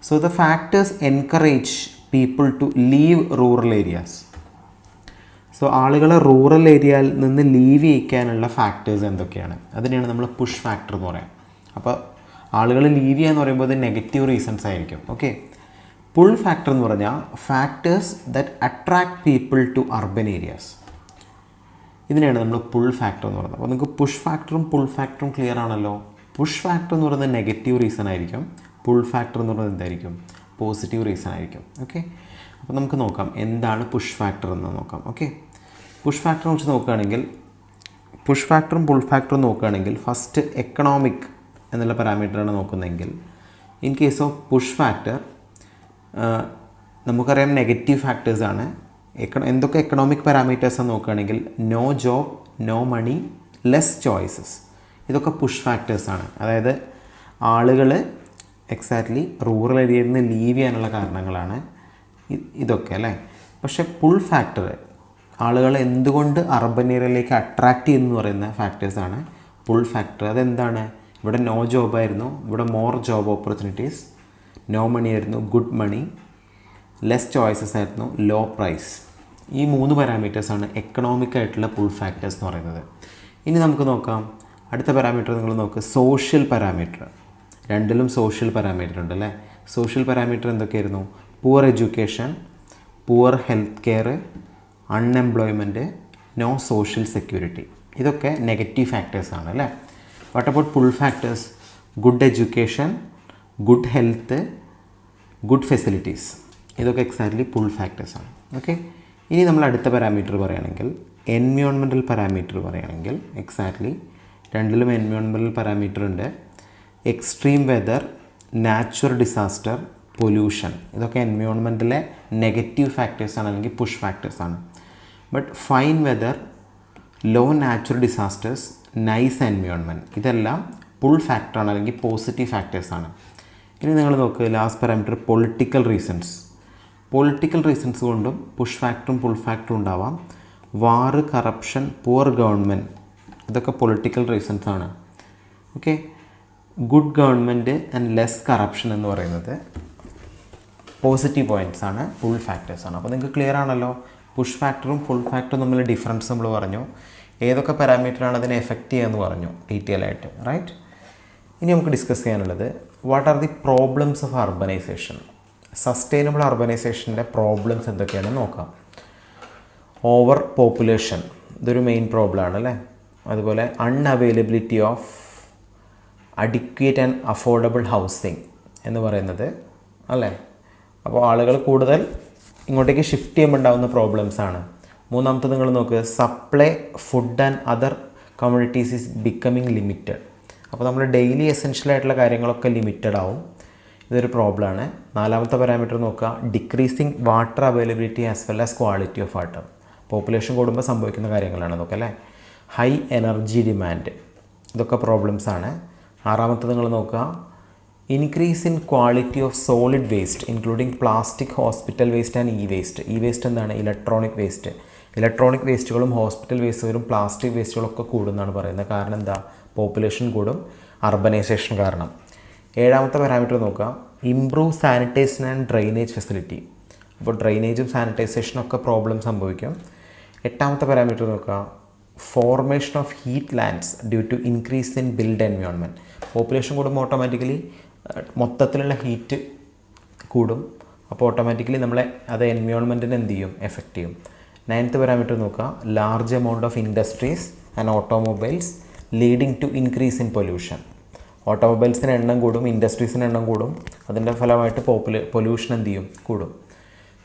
B: so the factors encourage people to leave rural areas. So ആളുകളെ റൂറൽ ഏരിയയിൽ നിന്ന് ലീവ് ചെയ്യിക്കാനുള്ള ഫാക്ടേഴ്സ് എന്തൊക്കെയാണ്, അതിനെയാണ് നമ്മൾ പുഷ് ഫാക്ടർ എന്ന് പറയാം. അപ്പോൾ ആളുകൾ ലീവ് ചെയ്യുക എന്ന് പറയുമ്പോൾ അത് നെഗറ്റീവ് റീസൺസ് ആയിരിക്കും. ഓക്കെ, പുൾ ഫാക്ടർ എന്ന് പറഞ്ഞാൽ factors that attract people to urban areas, ഇതിനെയാണ് നമ്മൾ പുൾ ഫാക്ടർ എന്ന് പറയുന്നത്. അപ്പോൾ നിങ്ങൾക്ക് പുഷ് ഫാക്ടറും പുൾ ഫാക്ടറും ക്ലിയർ ആണല്ലോ. പുഷ് ഫാക്ടർ എന്ന് പറയുന്നത് നെഗറ്റീവ് റീസൺ ആയിരിക്കും, പുൾ ഫാക്ടർ എന്ന് പറയുന്നത് എന്തായിരിക്കും, പോസിറ്റീവ് റീസൺ ആയിരിക്കും. ഓക്കെ, അപ്പോൾ നമുക്ക് നോക്കാം എന്താണ് പുഷ് ഫാക്ടർ എന്ന് നോക്കാം. ഓക്കെ, പുഷ് ഫാക്ടറിനെ കുറിച്ച് നോക്കുകയാണെങ്കിൽ, പുഷ് ഫാക്ടറും പുൾ ഫാക്ടറും നോക്കുകയാണെങ്കിൽ ഫസ്റ്റ് എക്കണോമിക് എന്നുള്ള പാരാമീറ്ററാണ് നോക്കുന്നതെങ്കിൽ, in case of push factor നമുക്കറിയാം നെഗറ്റീവ് ഫാക്ടേഴ്സാണ്. എന്തൊക്കെ എക്കണോമിക് പാരാമീറ്റേഴ്സാണ് നോക്കുകയാണെങ്കിൽ no job, no money, less choices, ഇതൊക്കെ പുഷ് ഫാക്ടേഴ്സാണ്. അതായത് ആളുകൾ എക്സാക്ട്ലി റൂറൽ ഏരിയയിൽ നിന്ന് ലീവ് ചെയ്യാനുള്ള കാരണങ്ങളാണ് ഇതൊക്കെ അല്ലേ. പക്ഷേ പുൾ ഫാക്ടർ ആളുകൾ എന്തുകൊണ്ട് അർബൻ ഏരിയയിലേക്ക് അട്രാക്റ്റ് ചെയ്യുന്നു എന്ന് പറയുന്ന ഫാക്ടേഴ്സാണ് പുൾ ഫാക്ടർ. അതെന്താണ്, ഇവിടെ നോ ജോബായിരുന്നു, ഇവിടെ more job opportunities, no money ആയിരുന്നു, ഗുഡ് മണി, ലെസ് ചോയ്സസ് ആയിരുന്നു, ലോ പ്രൈസ്. ഈ 3 പാരാമീറ്റേഴ്സാണ് എക്കണോമിക് ആയിട്ടുള്ള പുൾ ഫാക്ടേഴ്സ് എന്ന് പറയുന്നത്. ഇനി നമുക്ക് നോക്കാം അടുത്ത പാരാമീറ്റർ. നിങ്ങൾ നോക്കുക സോഷ്യൽ പാരാമീറ്റർ. രണ്ടിലും സോഷ്യൽ പാരാമീറ്റർ ഉണ്ട് അല്ലേ. സോഷ്യൽ പാരാമീറ്റർ എന്തൊക്കെയായിരുന്നു, poor education, poor health care, unemployment, no social security, ഇതൊക്കെ നെഗറ്റീവ് ഫാക്ടേഴ്സാണ് അല്ലേ. What about pull factors, good education, good health, good facilities, ഇതൊക്കെ എക്സാക്ട്ലി പുൾ ഫാക്ടേഴ്സാണ്. ഓക്കെ, ഇനി നമ്മൾ അടുത്ത പാരാമീറ്റർ പറയുകയാണെങ്കിൽ എൻവയോൺമെൻറ്റൽ പാരാമീറ്റർ പറയുകയാണെങ്കിൽ എക്സാക്ട്ലി രണ്ടിലും എൻവയോൺമെൻറ്റൽ പാരാമീറ്റർ ഉണ്ട്. Extreme weather, natural disaster, pollution, ഇതൊക്കെ എൻവയോൺമെൻറ്റിലെ നെഗറ്റീവ് ഫാക്ടേഴ്സാണ് അല്ലെങ്കിൽ പുഷ് ഫാക്ടേഴ്സാണ്. But fine weather, low natural disasters, nice environment, ഇതെല്ലാം പുൾ ഫാക്ടറാണ് അല്ലെങ്കിൽ പോസിറ്റീവ് ഫാക്ടേഴ്സാണ്. ഇനി നിങ്ങൾ നോക്കുക last parameter political reasons. Political reasons കൊണ്ടും പുഷ് ഫാക്ടറും പുൾ ഫാക്ടറും ഉണ്ടാവാം. വാർ, കറപ്ഷൻ, പുവർ ഗവൺമെൻറ്, ഇതൊക്കെ പൊളിറ്റിക്കൽ റീസൺസ് ആണ്. Okay, good government and less corruption എന്ന് പറയുന്നത് പോസിറ്റീവ് പോയിൻറ്റ്സ് ആണ്, പുൾ ഫാക്ടേഴ്സാണ്. അപ്പോൾ നിങ്ങൾക്ക് ക്ലിയർ ആണല്ലോ പുഷ് ഫാക്ടറും പുൾ ഫാക്ടറും തമ്മിലുള്ള ഡിഫറൻസ് നമ്മൾ പറഞ്ഞു, ഏതൊക്കെ പാരാമീറ്ററാണ് അതിനെ എഫക്റ്റ് ചെയ്യുകയെന്ന് പറഞ്ഞു ഡീറ്റെയിൽ ആയിട്ട്, റൈറ്റ്. ഇനി നമുക്ക് ഡിസ്കസ് ചെയ്യാനുള്ളത് what are the problems of urbanization. Sustainable അർബനൈസേഷൻ്റെ പ്രോബ്ലംസ് എന്തൊക്കെയാണെന്ന് നോക്കാം. ഓവർ പോപ്പുലേഷൻ,
C: ഇതൊരു മെയിൻ പ്രോബ്ലമാണ് അല്ലേ. അതുപോലെ unavailability of adequate and affordable housing എന്ന് പറയുന്നത് അല്ലേ. അപ്പോൾ ആളുകൾ കൂടുതൽ ഇങ്ങോട്ടേക്ക് ഷിഫ്റ്റ് ചെയ്യുമ്പോൾ ഉണ്ടാകുന്ന പ്രോബ്ലംസാണ്. മൂന്നാമത്തെ നിങ്ങൾ നോക്കുക, supply food and other communities is becoming limited. അപ്പോൾ നമ്മൾ ഡെയിലി എസെൻഷ്യൽ ആയിട്ടുള്ള കാര്യങ്ങളൊക്കെ ലിമിറ്റഡ് ആവും. ഇതൊരു പ്രോബ്ലമാണ്. നാലാമത്തെ പാരാമീറ്റർ നോക്കുക, decreasing water availability as well as quality of water. Population കൂടുമ്പോൾ സംഭവിക്കുന്ന കാര്യങ്ങളാണ് നോക്കുക അല്ലേ. ഹൈ എനർജി ഡിമാൻഡ്, ഇതൊക്കെ പ്രോബ്ലംസാണ്. ആറാമത്തെ നിങ്ങൾ നോക്കുക, increase in quality of solid waste including plastic, hospital waste and e waste. E waste എന്താണ്? Electronic waste. ഇലക്ട്രോണിക് വേസ്റ്റുകളും ഹോസ്പിറ്റൽ വേസ്റ്റുകളും പ്ലാസ്റ്റിക് വേസ്റ്റുകളൊക്കെ കൂടുമെന്നാണ് പറയുന്നത്. കാരണം എന്താ? പോപ്പുലേഷൻ കൂടും, അർബനൈസേഷൻ കാരണം. ഏഴാമത്തെ പാരാമീറ്റർ നോക്കുക, improve sanitisation and drainage facility. അപ്പോൾ ഡ്രെയിനേജും സാനിറ്റൈസേഷനും ഒക്കെ പ്രോബ്ലം സംഭവിക്കും. എട്ടാമത്തെ പാരാമീറ്റർ നോക്കുക, formation of heat lands due to increase in build environment. Population കൂടുമ്പോൾ ഓട്ടോമാറ്റിക്കലി മൊത്തത്തിലുള്ള ഹീറ്റ് കൂടും. അപ്പോൾ ഓട്ടോമാറ്റിക്കലി നമ്മളെ അത് എൻവയോൺമെൻറ്റിന് എന്ത് ചെയ്യും? എഫക്റ്റ് ചെയ്യും. നയൻത്ത് പാരാമീറ്റർ നോക്കുക, large amount of industries and automobiles leading to increase in pollution. ഓട്ടോമൊബൈൽസിന് എണ്ണം കൂടും, ഇൻഡസ്ട്രീസിന് എണ്ണം കൂടും, അതിൻ്റെ ഫലമായിട്ട് പൊല്യൂഷൻ എന്ത് ചെയ്യും? കൂടും.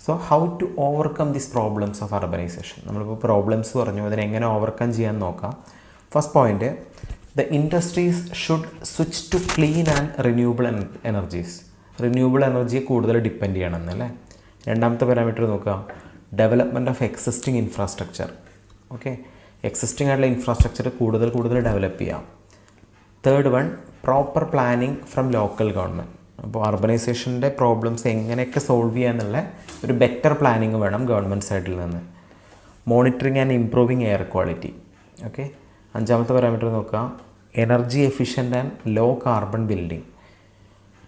C: So how to overcome these problems of urbanization. നമ്മളിപ്പോൾ പ്രോബ്ലംസ് പറഞ്ഞു, അതിനെങ്ങനെ ഓവർകം ചെയ്യാൻ നോക്കാം. First point, the industries should switch to clean and renewable energies. Renewable എനർജിയെ കൂടുതൽ ഡിപ്പെൻഡ് ചെയ്യണമെന്നല്ലേ. രണ്ടാമത്തെ പാരാമീറ്റർ നോക്കുക, development of existing infrastructure. Okay, existing ആയിട്ടുള്ള ഇൻഫ്രാസ്ട്രക്ചർ കൂടുതൽ ഡെവലപ്പ് ചെയ്യാം. Third one, proper planning from local government. അപ്പോൾ അർബനൈസേഷൻ്റെ പ്രോബ്ലംസ് എങ്ങനെയൊക്കെ സോൾവ് ചെയ്യാന്നുള്ള ഒരു ബെറ്റർ പ്ലാനിങ് വേണം ഗവൺമെൻറ് സൈഡിൽ നിന്ന്. Monitoring and improving air quality. Okay, അഞ്ചാമത്തെ പാരാമീറ്റർ നോക്കുക, energy efficient and low carbon building.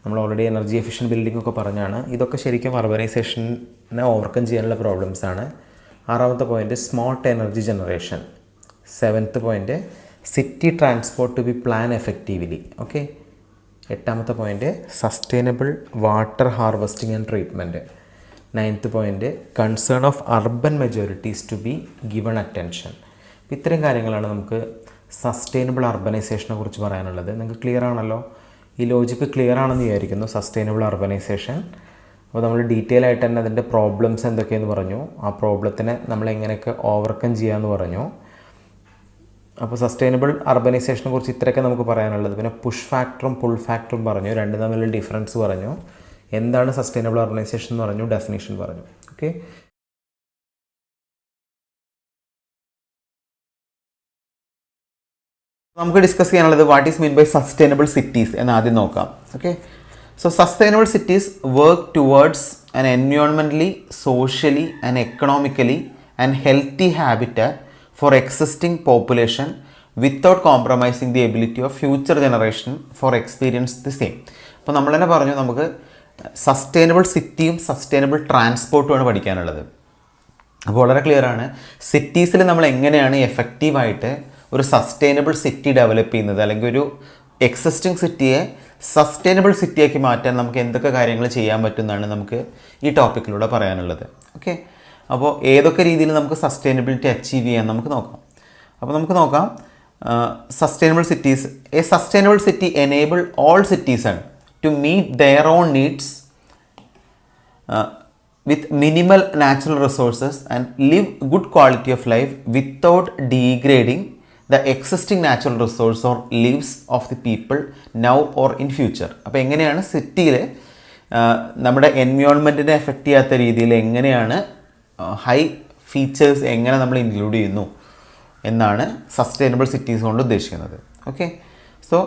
C: നമ്മൾ ഓൾറെഡി എനർജി എഫിഷ്യൻ്റ് ബിൽഡിംഗ് ഒക്കെ പറഞ്ഞാണ്. ഇതൊക്കെ ശരിക്കും അർബനൈസേഷനെ ഓവർകം ചെയ്യാനുള്ള പ്രോബ്ലംസാണ്. ആറാമത്തെ point, smart energy generation. Seventh point, city transport to be plan effectively. Okay, എട്ടാമത്തെ point, sustainable water harvesting and treatment. Ninth point, concern of urban majorities to be given attention. അപ്പോൾ ഇത്തരം കാര്യങ്ങളാണ് നമുക്ക് സസ്റ്റൈനബിൾ അർബനൈസേഷനെ കുറിച്ച് പറയാനുള്ളത്. നിങ്ങൾക്ക് ക്ലിയർ ആണല്ലോ? ഈ ലോജിക്ക് ക്ലിയർ ആണെന്ന് വിചാരിക്കുന്നു. Sustainable urbanisation. അപ്പോൾ നമ്മൾ ഡീറ്റെയിൽ ആയിട്ട് തന്നെ അതിൻ്റെ പ്രോബ്ലംസ് എന്തൊക്കെയെന്ന് പറഞ്ഞു, ആ പ്രോബ്ലത്തിനെ നമ്മൾ എങ്ങനെയൊക്കെ ഓവർകം ചെയ്യാമെന്ന് പറഞ്ഞു. അപ്പോൾ സസ്റ്റൈനബിൾ അർബനൈസേഷനെ കുറിച്ച് ഇത്രയൊക്കെ നമുക്ക് പറയാനുള്ളത്. പിന്നെ പുഷ് ഫാക്ടറും പുൾ ഫാക്ടറും പറഞ്ഞു, രണ്ടും തമ്മിലുള്ള ഡിഫറൻസ് പറഞ്ഞു, എന്താണ് സസ്റ്റൈനബിൾ അർബനൈസേഷൻ എന്ന് പറഞ്ഞു, ഡെഫിനേഷൻ പറഞ്ഞു. ഓക്കെ, നമുക്ക് ഡിസ്കസ് ചെയ്യാനുള്ളത് what is mean by sustainable cities എന്ന് ആദ്യം നോക്കാം. Okay, so sustainable cities work towards an എൻവയോൺമെൻ്റലി, socially and economically and healthy habitat for existing population without compromising the ability of future generation for experience the same. അപ്പോൾ നമ്മൾ തന്നെ പറഞ്ഞു, നമുക്ക് sustainable സിറ്റിയും സസ്റ്റൈനബിൾ ട്രാൻസ്പോർട്ടുമാണ് പഠിക്കാനുള്ളത്. അപ്പോൾ വളരെ ക്ലിയർ ആണ്, സിറ്റീസിൽ നമ്മൾ എങ്ങനെയാണ് എഫക്റ്റീവായിട്ട് ഒരു സസ്റ്റൈനബിൾ സിറ്റി ഡെവലപ്പ് ചെയ്യുന്നത്, അല്ലെങ്കിൽ ഒരു എക്സിസ്റ്റിംഗ് സിറ്റിയെ സസ്റ്റൈനബിൾ സിറ്റിയാക്കി മാറ്റാൻ നമുക്ക് എന്തൊക്കെ കാര്യങ്ങൾ ചെയ്യാൻ പറ്റുമെന്നാണ് നമുക്ക് ഈ ടോപ്പിക്കിലൂടെ പറയാനുള്ളത്. ഓക്കെ, അപ്പോൾ ഏതൊക്കെ രീതിയിൽ നമുക്ക് സസ്റ്റൈനബിലിറ്റി അച്ചീവ് ചെയ്യാൻ നമുക്ക് നോക്കാം. അപ്പോൾ നമുക്ക് നോക്കാം, sustainable cities. A sustainable city enable all citizen to meet their own needs with minimal natural resources and live good quality of life without degrading the existing natural resource or lives of the people now or in future. അപ്പോൾ എങ്ങനെയാണ് സിറ്റിയിൽ നമ്മുടെ എൻവയോൺമെൻറ്റിനെ effect ചെയ്യാത്ത രീതിയിൽ എങ്ങനെയാണ് high features എങ്ങനെ നമ്മൾ include ചെയ്യുന്നു എന്നാണ് സസ്റ്റൈനബിൾ സിറ്റീസ് കൊണ്ട് ഉദ്ദേശിക്കുന്നത്. Okay, so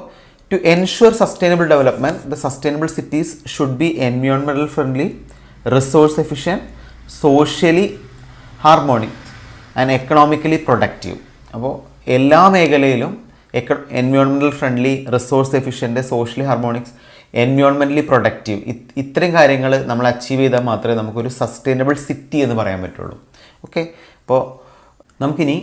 C: to ensure sustainable development, the sustainable cities should be environmental friendly, resource efficient, socially harmonic and economically productive. അപ്പോൾ എല്ലാ മേഖലയിലും environmental friendly, resource efficient, socially harmonics, എൻവയോൺമെൻ്റലി പ്രൊഡക്റ്റീവ്, ഇത്രയും കാര്യങ്ങൾ നമ്മൾ അച്ചീവ് ചെയ്താൽ മാത്രമേ നമുക്കൊരു സസ്റ്റൈനബിൾ സിറ്റി എന്ന് പറയാൻ പറ്റുള്ളൂ. ഓക്കെ, അപ്പോൾ നമുക്കിനി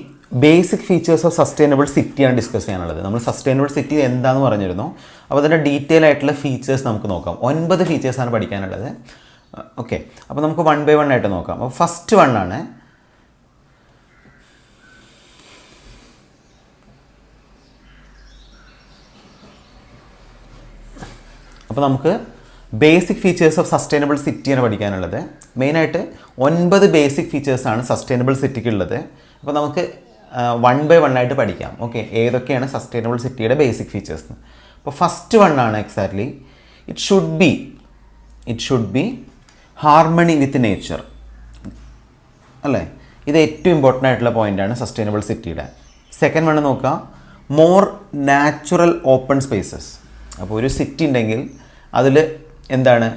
C: ബേസിക് ഫീച്ചേഴ്സ് ഓഫ് സസ്റ്റൈനബിൾ സിറ്റിയാണ് ഡിസ്കസ് ചെയ്യാനുള്ളത്. നമ്മൾ സസ്റ്റൈനബിൾ സിറ്റി എന്താണെന്ന് പറഞ്ഞിരുന്നു. അപ്പോൾ അതിൻ്റെ ഡീറ്റെയിൽ ആയിട്ടുള്ള ഫീച്ചേഴ്സ് നമുക്ക് നോക്കാം. 9 ഫീച്ചേഴ്സാണ് പഠിക്കാനുള്ളത്. ഓക്കെ, അപ്പോൾ നമുക്ക് 1 by 1 ആയിട്ട് നോക്കാം. അപ്പോൾ ഫസ്റ്റ് വണ്ണാണ്
A: അപ്പോൾ നമുക്ക് ബേസിക് ഫീച്ചേഴ്സ് ഓഫ് സസ്റ്റൈനബിൾ സിറ്റിയാണ് പഠിക്കാനുള്ളത്. മെയിനായിട്ട് 9 ബേസിക് ഫീച്ചേഴ്സാണ് സസ്റ്റൈനബിൾ സിറ്റിക്ക് ഉള്ളത്. അപ്പോൾ നമുക്ക് 1 by 1 ആയിട്ട് പഠിക്കാം. ഓക്കെ, ഏതൊക്കെയാണ് സസ്റ്റൈനബിൾ സിറ്റിയുടെ ബേസിക് ഫീച്ചേഴ്സ്. അപ്പോൾ ഫസ്റ്റ് വണ്ണാണ് exactly it should be harmony with nature അല്ലേ. ഇത് ഏറ്റവും ഇമ്പോർട്ടൻ്റ് ആയിട്ടുള്ള പോയിൻ്റാണ് സസ്റ്റൈനബിൾ സിറ്റിയുടെ. സെക്കൻഡ് വൺ നോക്കുക, മോർ നാച്ചുറൽ ഓപ്പൺ സ്പേസസ്. അപ്പോൾ ഒരു സിറ്റി ഉണ്ടെങ്കിൽ അതിൽ എന്താണ്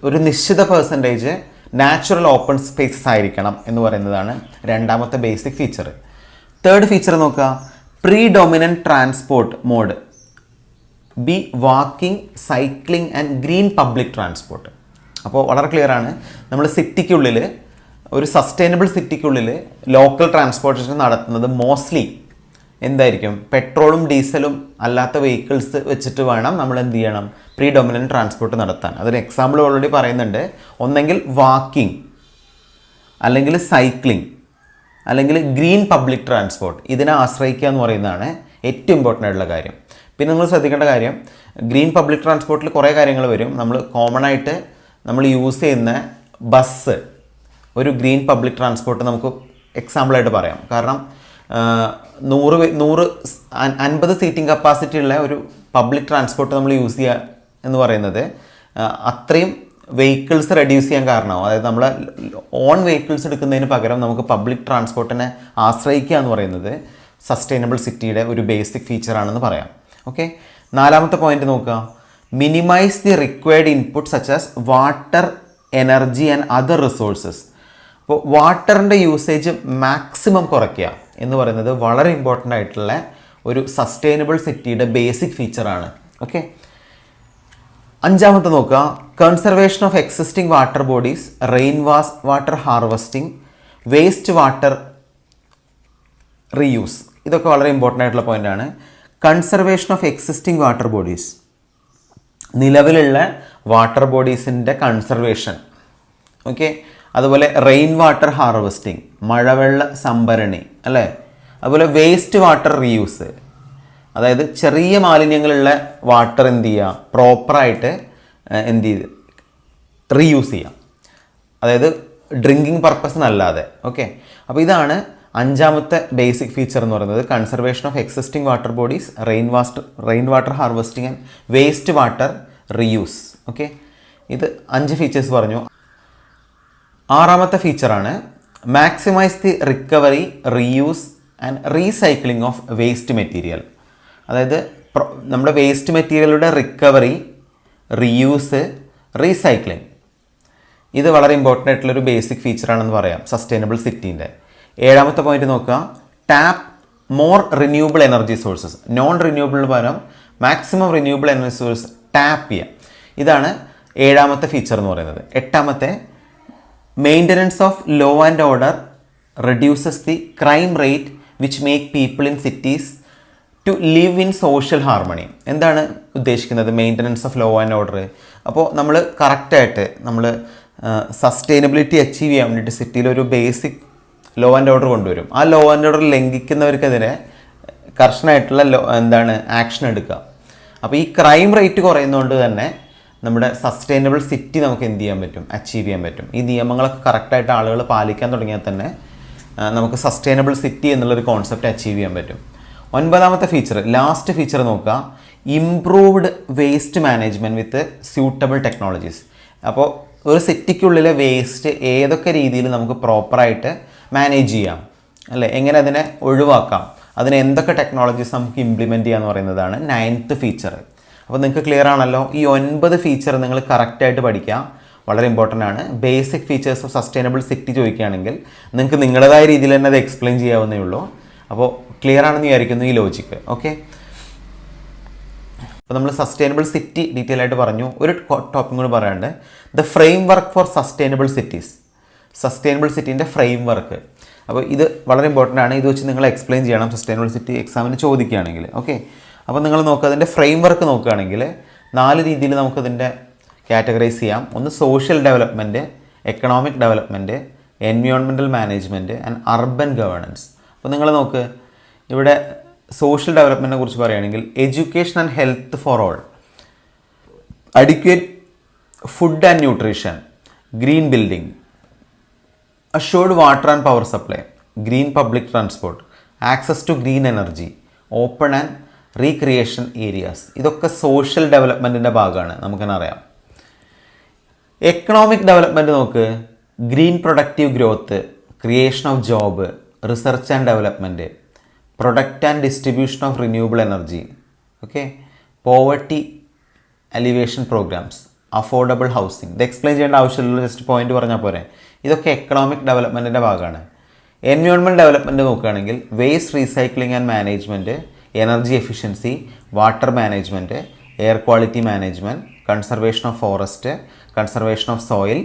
A: ഒരു നിശ്ചിത പെർസെൻറ്റേജ് നാച്ചുറൽ ഓപ്പൺ സ്പേസസ് ആയിരിക്കണം എന്ന് പറയുന്നതാണ് രണ്ടാമത്തെ ബേസിക് ഫീച്ചർ. തേർഡ് ഫീച്ചർ നോക്കുക, predominant transport mode be walking, cycling and green public transport. അപ്പോൾ വളരെ ക്ലിയർ ആണ്, നമ്മൾ സിറ്റിക്കുള്ളിൽ ഒരു സസ്റ്റൈനബിൾ സിറ്റിക്കുള്ളിൽ ലോക്കൽ ട്രാൻസ്പോർട്ടേഷൻ നടത്തുന്നത് മോസ്റ്റ്ലി എന്തായിരിക്കും, പെട്രോളും ഡീസലും അല്ലാത്ത വെഹിക്കിൾസ് വെച്ചിട്ട് വേണം നമ്മൾ എന്ത് ചെയ്യണം, പ്രീഡോമിനൻറ്റ് ട്രാൻസ്പോർട്ട് നടത്താൻ. അതൊരു എക്സാമ്പിൾ ഓൾറെഡി പറയുന്നുണ്ട്. ഒന്നെങ്കിൽ വാക്കിംഗ്, അല്ലെങ്കിൽ സൈക്ലിംഗ്, അല്ലെങ്കിൽ ഗ്രീൻ പബ്ലിക് ട്രാൻസ്പോർട്ട്. ഇതിനെ ആശ്രയിക്കുക എന്ന് പറയുന്നതാണ് ഏറ്റവും ഇമ്പോർട്ടൻ്റ് ആയിട്ടുള്ള കാര്യം. പിന്നെ നിങ്ങൾ ശ്രദ്ധിക്കേണ്ട കാര്യം, ഗ്രീൻ പബ്ലിക് ട്രാൻസ്പോർട്ടിൽ കുറേ കാര്യങ്ങൾ വരും. നമ്മൾ കോമൺ ആയിട്ട് നമ്മൾ യൂസ് ചെയ്യുന്ന ബസ് ഒരു ഗ്രീൻ പബ്ലിക് ട്രാൻസ്പോർട്ട് നമുക്ക് എക്സാമ്പിളായിട്ട് പറയാം. കാരണം 50 സീറ്റിംഗ് കപ്പാസിറ്റി ഉള്ള ഒരു പബ്ലിക് ട്രാൻസ്പോർട്ട് നമ്മൾ യൂസ് ചെയ്യുക എന്ന് പറയുന്നത് അത്രയും വെഹിക്കിൾസ് റെഡ്യൂസ് ചെയ്യാൻ കാരണമാവും. അതായത് നമ്മൾ ഓൺ വെഹിക്കിൾസ് എടുക്കുന്നതിന് പകരം നമുക്ക് പബ്ലിക് ട്രാൻസ്പോർട്ടിനെ ആശ്രയിക്കുക എന്ന് പറയുന്നത് സസ്റ്റൈനബിൾ സിറ്റിയുടെ ഒരു ബേസിക് ഫീച്ചറാണെന്ന് പറയാം. ഓക്കെ, നാലാമത്തെ പോയിന്റ് നോക്കുക, minimise the required input such as water, energy and other resources. അപ്പോൾ വാട്ടറിൻ്റെ യൂസേജ് മാക്സിമം കുറയ്ക്കുക എന്ന് പറയുന്നത് വളരെ ഇമ്പോർട്ടൻ്റ് ആയിട്ടുള്ള ഒരു സസ്റ്റൈനബിൾ സിറ്റിയുടെ ബേസിക് ഫീച്ചറാണ്. ഓക്കെ, അഞ്ചാമത്തെ നോക്കുക, conservation of existing water bodies, rain water harvesting, waste water reuse. ഇതൊക്കെ വളരെ ഇമ്പോർട്ടൻ്റ് ആയിട്ടുള്ള പോയിൻ്റാണ്. Conservation of existing water bodies, നിലവിലുള്ള വാട്ടർ ബോഡീസിൻ്റെ കൺസർവേഷൻ. ഓക്കെ, അതുപോലെ റെയിൻ വാട്ടർ ഹാർവസ്റ്റിംഗ്, മഴവെള്ള സംഭരണി അല്ലേ. അതുപോലെ വേസ്റ്റ് വാട്ടർ റീയൂസ്, അതായത് ചെറിയ മാലിന്യങ്ങളുള്ള വാട്ടർ എന്ത് ചെയ്യുക, പ്രോപ്പറായിട്ട് റീയൂസ് ചെയ്യാം, അതായത് ഡ്രിങ്കിങ് പർപ്പസ് അല്ലാതെ. ഓക്കെ, അപ്പോൾ ഇതാണ് അഞ്ചാമത്തെ ബേസിക് ഫീച്ചർ എന്ന് പറയുന്നത്, conservation of existing water bodies, rain water harvesting and waste water reuse. Okay, ഇത് 5 ഫീച്ചേഴ്സ് പറഞ്ഞു. ആറാമത്തെ ഫീച്ചറാണ് maximize the recovery, reuse and recycling of waste material. അതായത് നമ്മുടെ വേസ്റ്റ് മെറ്റീരിയലുടെ റിക്കവറി, റീയൂസ്, റീസൈക്ലിംഗ്, ഇത് വളരെ ഇമ്പോർട്ടൻ്റ് ആയിട്ടുള്ളൊരു ബേസിക് ഫീച്ചറാണെന്ന് പറയാം സസ്റ്റൈനബിൾ സിറ്റീൻ്റെ. ഏഴാമത്തെ പോയിന്റ് നോക്കുക, tap more renewable energy sources. Non റിന്യൂവബിളിന് പകരം maximum renewable energy source tap ചെയ്യുക. ഇതാണ് ഏഴാമത്തെ ഫീച്ചർ എന്ന് പറയുന്നത്. എട്ടാമത്തെ, maintenance of law and order reduces the crime rate which make people in cities to live in social harmony. എന്താണ് ഉദ്ദേശിക്കുന്നത് maintenance of law and order? അപ്പോൾ നമ്മൾ കറക്റ്റായിട്ട് നമ്മൾ സസ്റ്റൈനബിലിറ്റി അച്ചീവ് ചെയ്യാൻ വേണ്ടിയിട്ട് സിറ്റിയിലൊരു ബേസിക് ലോ ആൻഡ് ഓർഡർ കൊണ്ടുവരും. ആ ലോ ആൻഡ് ഓർഡർ ലംഘിക്കുന്നവർക്കെതിരെ കർശനമായിട്ടുള്ള ആക്ഷൻ എടുക്കുക. അപ്പോൾ ഈ ക്രൈം റേറ്റ് കുറയുന്നതുകൊണ്ട് തന്നെ നമ്മുടെ സസ്റ്റൈനബിൾ സിറ്റി നമുക്ക് എന്ത് ചെയ്യാൻ പറ്റും, അച്ചീവ് ചെയ്യാൻ പറ്റും. ഈ നിയമങ്ങളൊക്കെ കറക്റ്റായിട്ട് ആളുകൾ പാലിക്കാൻ തുടങ്ങിയാൽ തന്നെ നമുക്ക് സസ്റ്റൈനബിൾ സിറ്റി എന്നുള്ളൊരു കോൺസെപ്റ്റ് അച്ചീവ് ചെയ്യാൻ പറ്റും. ഒൻപതാമത്തെ ഫീച്ചർ, ലാസ്റ്റ് ഫീച്ചർ നോക്കുക, improved waste management with suitable technologies. അപ്പോൾ ഒരു സിറ്റിക്കുള്ളിലെ വേസ്റ്റ് ഏതൊക്കെ രീതിയിൽ നമുക്ക് പ്രോപ്പറായിട്ട് മാനേജ് ചെയ്യാം അല്ലേ, എങ്ങനെ അതിനെ ഒഴിവാക്കാം, അതിന് എന്തൊക്കെ ടെക്നോളജീസ് നമുക്ക് ഇംപ്ലിമെൻറ്റ് ചെയ്യാന്ന് പറയുന്നതാണ് 9th ഫീച്ചർ. അപ്പോൾ നിങ്ങൾക്ക് ക്ലിയർ ആണല്ലോ. ഈ 9 ഫീച്ചർ നിങ്ങൾ കറക്റ്റായിട്ട് പഠിക്കുക, വളരെ ഇമ്പോർട്ടൻ്റ് ആണ്. Basic features of sustainable city ചോദിക്കുകയാണെങ്കിൽ നിങ്ങൾക്ക് നിങ്ങളുടേതായ രീതിയിൽ തന്നെ അത് എക്സ്പ്ലെയിൻ ചെയ്യാവുന്നേ ഉള്ളൂ. അപ്പോൾ ക്ലിയർ ആണെന്ന് വിചാരിക്കുന്നു ഈ ലോജിക്ക്. ഓക്കെ, അപ്പോൾ നമ്മൾ സസ്റ്റൈനബിൾ സിറ്റി ഡീറ്റെയിൽ ആയിട്ട് പറഞ്ഞു. ഒരു ടോപ്പിക് കൂടി പറയാണ്ട്, the framework for sustainable cities. Sustainable സിറ്റീൻ്റെ ഫ്രെയിം വർക്ക്. അപ്പോൾ ഇത് വളരെ ഇമ്പോർട്ടൻ്റ് ആണ്. ഇത് വെച്ച് നിങ്ങൾ എക്സ്പ്ലെയിൻ ചെയ്യണം സസ്റ്റൈനബിൾ സിറ്റി എക്സാമിന് ചോദിക്കുകയാണെങ്കിൽ. ഓക്കെ, അപ്പോൾ നിങ്ങൾ നോക്കുക, അതിൻ്റെ ഫ്രെയിം വർക്ക് നോക്കുകയാണെങ്കിൽ 4 രീതിയിൽ നമുക്കതിൻ്റെ കാറ്റഗറൈസ് ചെയ്യാം. ഒന്ന് social development, economic development, environmental management and urban governance. അപ്പോൾ നിങ്ങൾ നോക്ക്, ഇവിടെ സോഷ്യൽ ഡെവലപ്മെൻറ്റിനെ കുറിച്ച് പറയുകയാണെങ്കിൽ education and health for all.
C: Adequate food and nutrition, green building, assured water and power supply, green public transport, access to green energy, open and recreation areas. ഇതൊക്കെ social ഡെവലപ്മെൻറ്റിൻ്റെ ഭാഗമാണ്, നമുക്കെന്നെ അറിയാം. എക്കണോമിക് ഡെവലപ്മെൻറ്റ് നോക്ക്, green productive growth, creation of job, research and development, product and distribution of renewable energy, okay, poverty alleviation programmes, affordable housing. ഇത് explain ചെയ്യേണ്ട ആവശ്യമുള്ള just point പറഞ്ഞാൽ പോരെ. ഇതൊക്കെ എക്കണോമിക് ഡെവലപ്മെൻറ്റിൻ്റെ ഭാഗമാണ്. എൻവയോൺമെൻറ്റ് ഡെവലപ്മെൻറ്റ് നോക്കുകയാണെങ്കിൽ waste recycling and management, energy efficiency, water management, air quality management, conservation of forest, conservation of soil,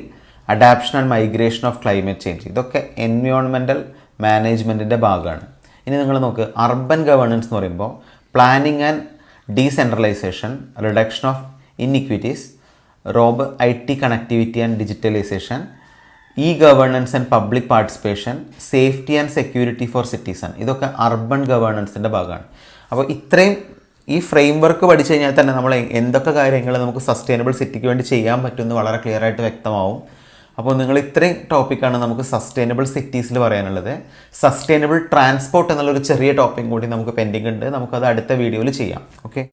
C: adaptation and migration of climate change. ഇതൊക്കെ എൻവയോൺമെൻറ്റൽ മാനേജ്മെൻറ്റിൻ്റെ ഭാഗമാണ്. ഇനി നിങ്ങൾ നോക്ക്, അർബൻ ഗവേണൻസ് എന്ന് പറയുമ്പോൾ planning and decentralization, reduction of inequities, robust IT connectivity and digitalization, governance and public participation, safety and security for citizen. ഇതൊക്കെ urban ഗവേണൻസിൻ്റെ ഭാഗമാണ്. അപ്പോൾ ഇത്രയും ഈ ഫ്രെയിം വർക്ക് പഠിച്ചു കഴിഞ്ഞാൽ തന്നെ നമ്മൾ എന്തൊക്കെ കാര്യങ്ങൾ നമുക്ക് സസ്റ്റൈനബിൾ സിറ്റിക്ക് വേണ്ടി ചെയ്യാൻ പറ്റുമെന്ന് വളരെ ക്ലിയർ ആയിട്ട് വ്യക്തമാവും. അപ്പോൾ നിങ്ങൾ ഇത്രയും ടോപ്പിക്കാണ് നമുക്ക് സസ്റ്റൈനബിൾ സിറ്റീസിൽ പറയാനുള്ളത്. സസ്റ്റൈനബിൾ ട്രാൻസ്പോർട്ട് എന്നുള്ളൊരു ചെറിയ ടോപ്പിക് കൂടി നമുക്ക് പെൻഡിങ് ഉണ്ട്. നമുക്കത് അടുത്ത വീഡിയോയിൽ ചെയ്യാം. ഓക്കെ,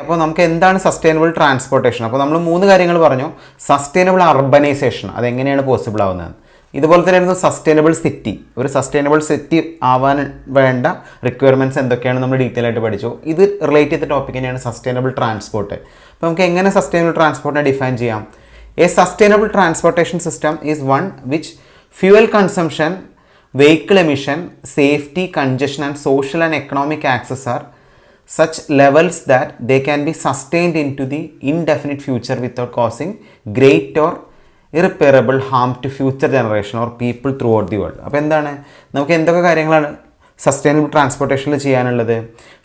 C: അപ്പോൾ നമുക്ക് എന്താണ് സസ്റ്റൈനബിൾ ട്രാൻസ്പോർട്ടേഷൻ? അപ്പോൾ നമ്മൾ 3 കാര്യങ്ങൾ പറഞ്ഞു. സസ്റ്റൈനബിൾ അർബനൈസേഷൻ, അതെങ്ങനെയാണ് പോസിബിൾ ആവുന്നത്. ഇതുപോലെ തന്നെയായിരുന്നു സസ്റ്റൈനബിൾ സിറ്റി. ഒരു സസ്റ്റൈനബിൾ സിറ്റി ആവാൻ വേണ്ട റിക്വയർമെൻറ്റ്സ് എന്തൊക്കെയാണ് നമ്മൾ ഡീറ്റെയിൽ ആയിട്ട് പഠിച്ചു. ഇത് റിലേറ്റ് ചെയ്ത ടോപ്പിക് തന്നെയാണ് സസ്റ്റൈനബിൾ ട്രാൻസ്പോർട്ട്. അപ്പോൾ നമുക്ക് എങ്ങനെ സസ്റ്റൈനബിൾ ട്രാൻസ്പോർട്ടിനെ ഡിഫൈൻ ചെയ്യാം? A sustainable transportation system is one which fuel consumption, vehicle emission, safety, congestion and social and economic access are such levels that they can be sustained into the indefinite future without causing great or irreparable harm to future generation or people throughout the world. അപ്പോൾ എന്താണ്, നമുക്ക് എന്തൊക്കെ കാര്യങ്ങളാണ് sustainable ട്രാൻസ്പോർട്ടേഷനിൽ ചെയ്യാനുള്ളത്?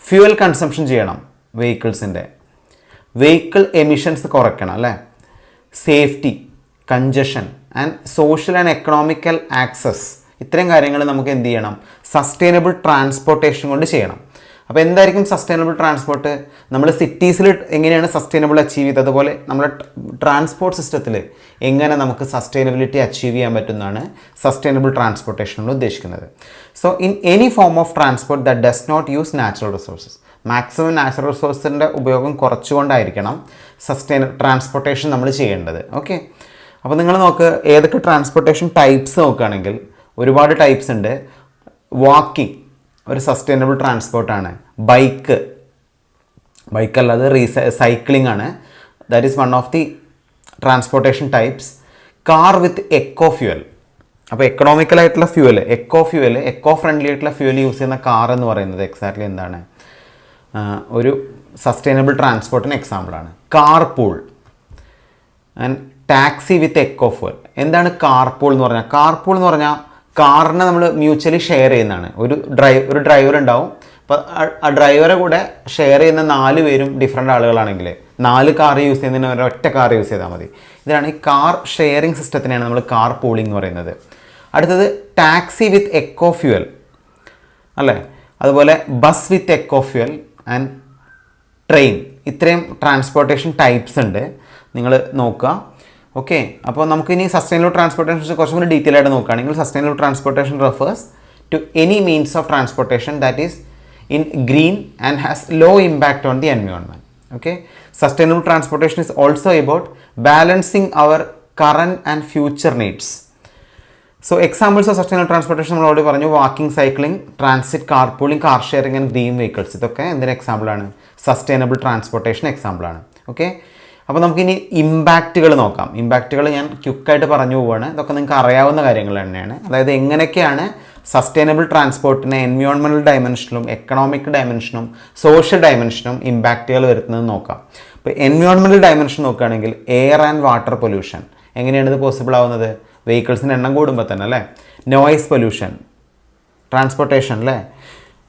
C: Fuel consumption ചെയ്യണം, വെഹിക്കിൾസിൻ്റെ. Vehicle emissions കുറയ്ക്കണം അല്ലേ. Safety, congestion and social and economical access, ഇത്രയും കാര്യങ്ങൾ നമുക്ക് എന്ത് ചെയ്യണം? സസ്റ്റൈനബിൾ ട്രാൻസ്പോർട്ടേഷൻ കൊണ്ട് ചെയ്യണം. അപ്പോൾ എന്തായിരിക്കും സസ്റ്റൈനബിൾ ട്രാൻസ്പോർട്ട്? നമ്മൾ സിറ്റീസിൽ എങ്ങനെയാണ് സസ്റ്റൈനബിൾ അച്ചീവ് ചെയ്തത്, അതുപോലെ നമ്മുടെ ട്രാൻസ്പോർട്ട് സിസ്റ്റത്തിൽ എങ്ങനെ നമുക്ക് സസ്റ്റൈനബിലിറ്റി അച്ചീവ് ചെയ്യാൻ പറ്റുന്നതാണ് സസ്റ്റൈനബിൾ ട്രാൻസ്പോർട്ടേഷൻ കൊണ്ട് ഉദ്ദേശിക്കുന്നത്. So in any form of transport that does not use natural resources, maximum natural റിസോഴ്സിൻ്റെ ഉപയോഗം കുറച്ചുകൊണ്ടായിരിക്കണം ട്രാൻസ്പോർട്ടേഷൻ നമ്മൾ ചെയ്യേണ്ടത്. ഓക്കെ, അപ്പോൾ നിങ്ങൾ നോക്ക്, ഏതൊക്കെ ട്രാൻസ്പോർട്ടേഷൻ ടൈപ്സ് നോക്കുകയാണെങ്കിൽ ഒരുപാട് ടൈപ്സ് ഉണ്ട്. വാക്കിംഗ് ഒരു സസ്റ്റൈനബിൾ ട്രാൻസ്പോർട്ടാണ്. ബൈക്കല്ലാതെ സൈക്ലിംഗ് ആണ്, that is one of the transportation types. Car with eco fuel, അപ്പോൾ എക്കണോമിക്കലായിട്ടുള്ള ഫ്യൂവൽ, എക്കോ ഫ്രണ്ട്ലി ആയിട്ടുള്ള ഫ്യൂവൽ യൂസ് ചെയ്യുന്ന കാർ എന്ന് പറയുന്നത് എക്സാക്ട്ലി എന്താണ്? ഒരു സസ്റ്റൈനബിൾ ട്രാൻസ്പോർട്ടിന് എക്സാമ്പിളാണ്. Car pool and taxi with eco fuel. എന്താണ് കാർ പൂൾ എന്ന് പറഞ്ഞാൽ? കാർ പൂൾ എന്ന് പറഞ്ഞാൽ കാറിനെ നമ്മൾ മ്യൂച്വലി ഷെയർ ചെയ്യുന്നതാണ്. ഒരു ഡ്രൈവർ ഉണ്ടാവും. അപ്പോൾ ആ ഡ്രൈവറെ കൂടെ ഷെയർ ചെയ്യുന്ന 4 പേരും ഡിഫറെൻ്റ് ആളുകളാണെങ്കിൽ 4 കാർ യൂസ് ചെയ്യുന്നതിന് ഒരൊറ്റ കാർ യൂസ് ചെയ്താൽ മതി. ഇതാണ് ഈ കാർ ഷെയറിംഗ് സിസ്റ്റത്തിനെയാണ് നമ്മൾ കാർ പൂളിംഗ് എന്ന് പറയുന്നത്. അടുത്തത് ടാക്സി വിത്ത് എക്കോ ഫ്യൂവൽ അല്ലേ. അതുപോലെ bus with eco fuel and train. ഇത്രയും ട്രാൻസ്പോർട്ടേഷൻ ടൈപ്സ് ഉണ്ട്, നിങ്ങൾ നോക്കുക. ഓക്കെ, അപ്പോൾ നമുക്കിനി സസ്റ്റൈനബിൾ ട്രാൻസ്പോർട്ടേഷൻ കുറച്ചും കൂടി ഡീറ്റെയിൽ ആയിട്ട് നോക്കുകയാണെങ്കിൽ sustainable transportation refers to any means of transportation that is in green and has low impact on the environment. Okay, sustainable transportation is also about balancing our current and future needs. So examples of sustainable transportation നമ്മൾ already പറഞ്ഞു. Walking, cycling, transit, car pooling, car sharing and green vehicles. ഇതൊക്കെ എന്തിന് എക്സാമ്പിളാണ്? Sustainable transportation എക്സാമ്പിളാണ്. Okay, അപ്പോൾ നമുക്കിനി ഇമ്പാക്റ്റുകൾ നോക്കാം. ഇമ്പാക്റ്റുകൾ ഞാൻ ക്വിക്കായിട്ട് പറഞ്ഞു പോവുകയാണ്. ഇതൊക്കെ നിങ്ങൾക്ക് അറിയാവുന്ന കാര്യങ്ങൾ തന്നെയാണ്. അതായത് എങ്ങനെയൊക്കെയാണ് സസ്റ്റൈനബിൾ ട്രാൻസ്പോർട്ടിന് എൻവയോൺമെൻറ്റൽ ഡയമെൻഷനും എക്കണോമിക് ഡയമെൻഷനും സോഷ്യൽ ഡയമെൻഷനും ഇമ്പാക്റ്റുകൾ വരുന്നത് നോക്കാം. ഇപ്പോൾ എൻവയോൺമെൻറ്റൽ ഡയമെൻഷൻ നോക്കുകയാണെങ്കിൽ എയർ ആൻഡ് വാട്ടർ പൊല്യൂഷൻ, എങ്ങനെയാണ് ഇത് പോസിബിൾ ആവുന്നത്? വെഹിക്കിൾസിൻ്റെ എണ്ണം കൂടുമ്പോൾ തന്നെ അല്ലേ. നോയിസ് പൊല്യൂഷൻ, ട്രാൻസ്പോർട്ടേഷൻ അല്ലേ.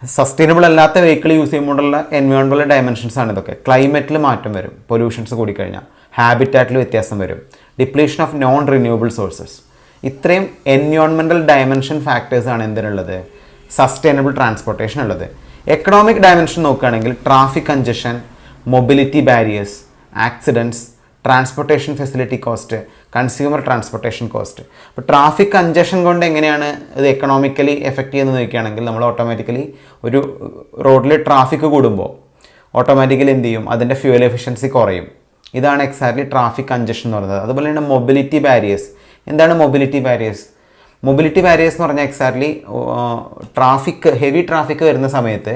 C: സസ്റ്റൈനബിൾ അല്ലാത്ത വെഹിക്കിൾ യൂസ് ചെയ്യുമ്പോഴുള്ള എൻവയോൺമെൻറ്റൽ ഡയമെൻഷൻസ് ആണ് ഇതൊക്കെ. ക്ലൈമറ്റിൽ മാറ്റം വരും, പൊല്യൂഷൻസ് കൂടിക്കഴിഞ്ഞാൽ. ഹാബിറ്റാറ്റിൽ വ്യത്യാസം വരും. Depletion of non renewable sources. ഇത്രയും എൻവയോൺമെൻറ്റൽ ഡയമെൻഷൻ ഫാക്ടേഴ്സാണ് എന്തിനുള്ളത്? സസ്റ്റൈനബിൾ ട്രാൻസ്പോർട്ടേഷൻ ഉള്ളത്. എക്കണോമിക് ഡയമെൻഷൻ നോക്കുകയാണെങ്കിൽ traffic congestion, mobility barriers, accidents, transportation facility cost, consumer transportation cost. അപ്പോൾ ട്രാഫിക് കൺജഷൻ കൊണ്ട് എങ്ങനെയാണ് ഇത് എക്കണോമിക്കലി എഫക്റ്റ് ചെയ്യുന്നത് നോക്കുകയാണെങ്കിൽ നമ്മൾ ഓട്ടോമാറ്റിക്കലി ഒരു റോഡിൽ ട്രാഫിക് കൂടുമ്പോൾ ഓട്ടോമാറ്റിക്കലി എന്ത് ചെയ്യും, അതിൻ്റെ ഫ്യൂവൽ എഫിഷ്യൻസി കുറയും. ഇതാണ് എക്സാക്ട്ലി ട്രാഫിക് കൺജഷൻ എന്ന് പറയുന്നത്. അതുപോലെ തന്നെ മൊബിലിറ്റി ബാരിയേഴ്സ്. എന്താണ് മൊബിലിറ്റി ബാരിയേഴ്സ്? മൊബിലിറ്റി ബാരിയേഴ്സ് എന്ന് പറഞ്ഞാൽ എക്സാക്ട്ലി ഹെവി ട്രാഫിക് വരുന്ന സമയത്ത്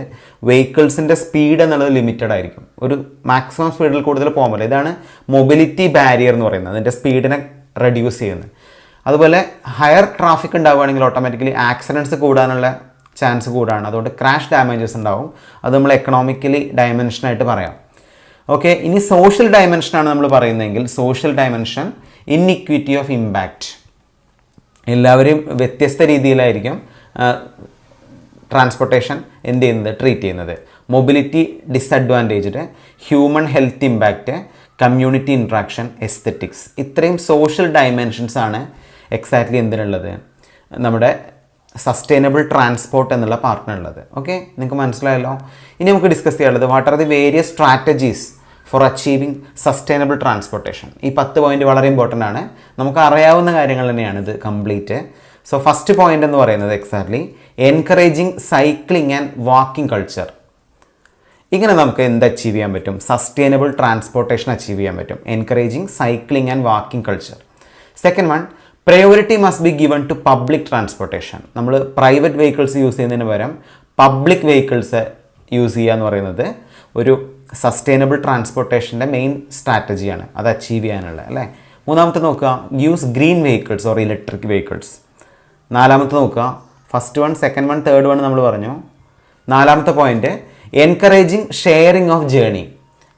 C: വെഹിക്കിൾസിൻ്റെ സ്പീഡ് എന്നുള്ളത് ലിമിറ്റഡ് ആയിരിക്കും. ഒരു മാക്സിമം സ്പീഡിൽ കൂടുതൽ പോകാൻ പറ്റില്ല. ഇതാണ് മൊബിലിറ്റി ബാരിയർ എന്ന് പറയുന്നത്, അതിൻ്റെ സ്പീഡിനെ റെഡ്യൂസ് ചെയ്യുന്നത്. അതുപോലെ ഹയർ ട്രാഫിക് ഉണ്ടാവുകയാണെങ്കിൽ ഓട്ടോമാറ്റിക്കലി ആക്സിഡൻറ്റ്സ് കൂടാനുള്ള ചാൻസ് കൂടാണ്. അതുകൊണ്ട് ക്രാഷ് ഡാമേജസ് ഉണ്ടാവും. അത് നമ്മൾ എക്കണോമിക്കലി ഡയമെൻഷനായിട്ട് പറയാം. ഓക്കെ, ഇനി സോഷ്യൽ ഡയമെൻഷനാണ് നമ്മൾ പറയുന്നതെങ്കിൽ സോഷ്യൽ ഡയമെൻഷൻ ഇൻഇക്വിറ്റി ഓഫ് ഇമ്പാക്റ്റ്. എല്ലാവരും വ്യത്യസ്ത രീതിയിലായിരിക്കും ട്രാൻസ്പോർട്ടേഷൻ എന്ത് ചെയ്യുന്നത്, ട്രീറ്റ് ചെയ്യുന്നത്. Mobility disadvantaged, human health impact, community interaction, aesthetics. ഇത്രയും സോഷ്യൽ ഡയമെൻഷൻസ് ആണ് എക്സാക്ട്ലി എന്തിനുള്ളത്, നമ്മുടെ സസ്റ്റൈനബിൾ ട്രാൻസ്പോർട്ട് എന്നുള്ള പാർട്ടിനുള്ളത്. ഓക്കെ, നിങ്ങൾക്ക് മനസ്സിലായല്ലോ. ഇനി നമുക്ക് ഡിസ്കസ് ചെയ്യാനുള്ളത് what are the various strategies four achieving sustainable transportation. ഈ 10 പോയിന്റ് വളരെ ഇമ്പോർട്ടൻ്റ് ആണ്. നമുക്ക് അറിയാവുന്ന കാര്യങ്ങൾ തന്നെയാണ് ഇത് കംപ്ലീറ്റ്. സോ ഫസ്റ്റ് പോയിന്റ് എന്ന് പറയുന്നത് exactly encouraging cycling and walking culture. ഇങ്ങനെ നമുക്ക് എന്ത് അച്ചീവ് ചെയ്യാൻ പറ്റും, സസ്റ്റൈനബിൾ ട്രാൻസ്പോർട്ടേഷൻ അച്ചീവ് ചെയ്യാൻ പറ്റും. Encouraging cycling and walking culture. Second one, priority must be given to public transportation. നമ്മൾ പ്രൈവറ്റ് വെഹിക്കിൾസ് യൂസ് ചെയ്യുന്നതിന് പകരം പബ്ലിക് വെഹിക്കിൾസ് യൂസ് ചെയ്യുക എന്ന് പറയുന്നത് ഒരു സസ്റ്റൈനബിൾ ട്രാൻസ്പോർട്ടേഷൻ്റെ മെയിൻ സ്ട്രാറ്റജിയാണ്, അത് അച്ചീവ് ചെയ്യാനുള്ള അല്ലേ. മൂന്നാമത്തെ നോക്കുക, use green vehicles or electric vehicles. നാലാമത്തെ നോക്കുക, first one, second one, third one നമ്മൾ പറഞ്ഞു. നാലാമത്തെ point encouraging sharing of journey.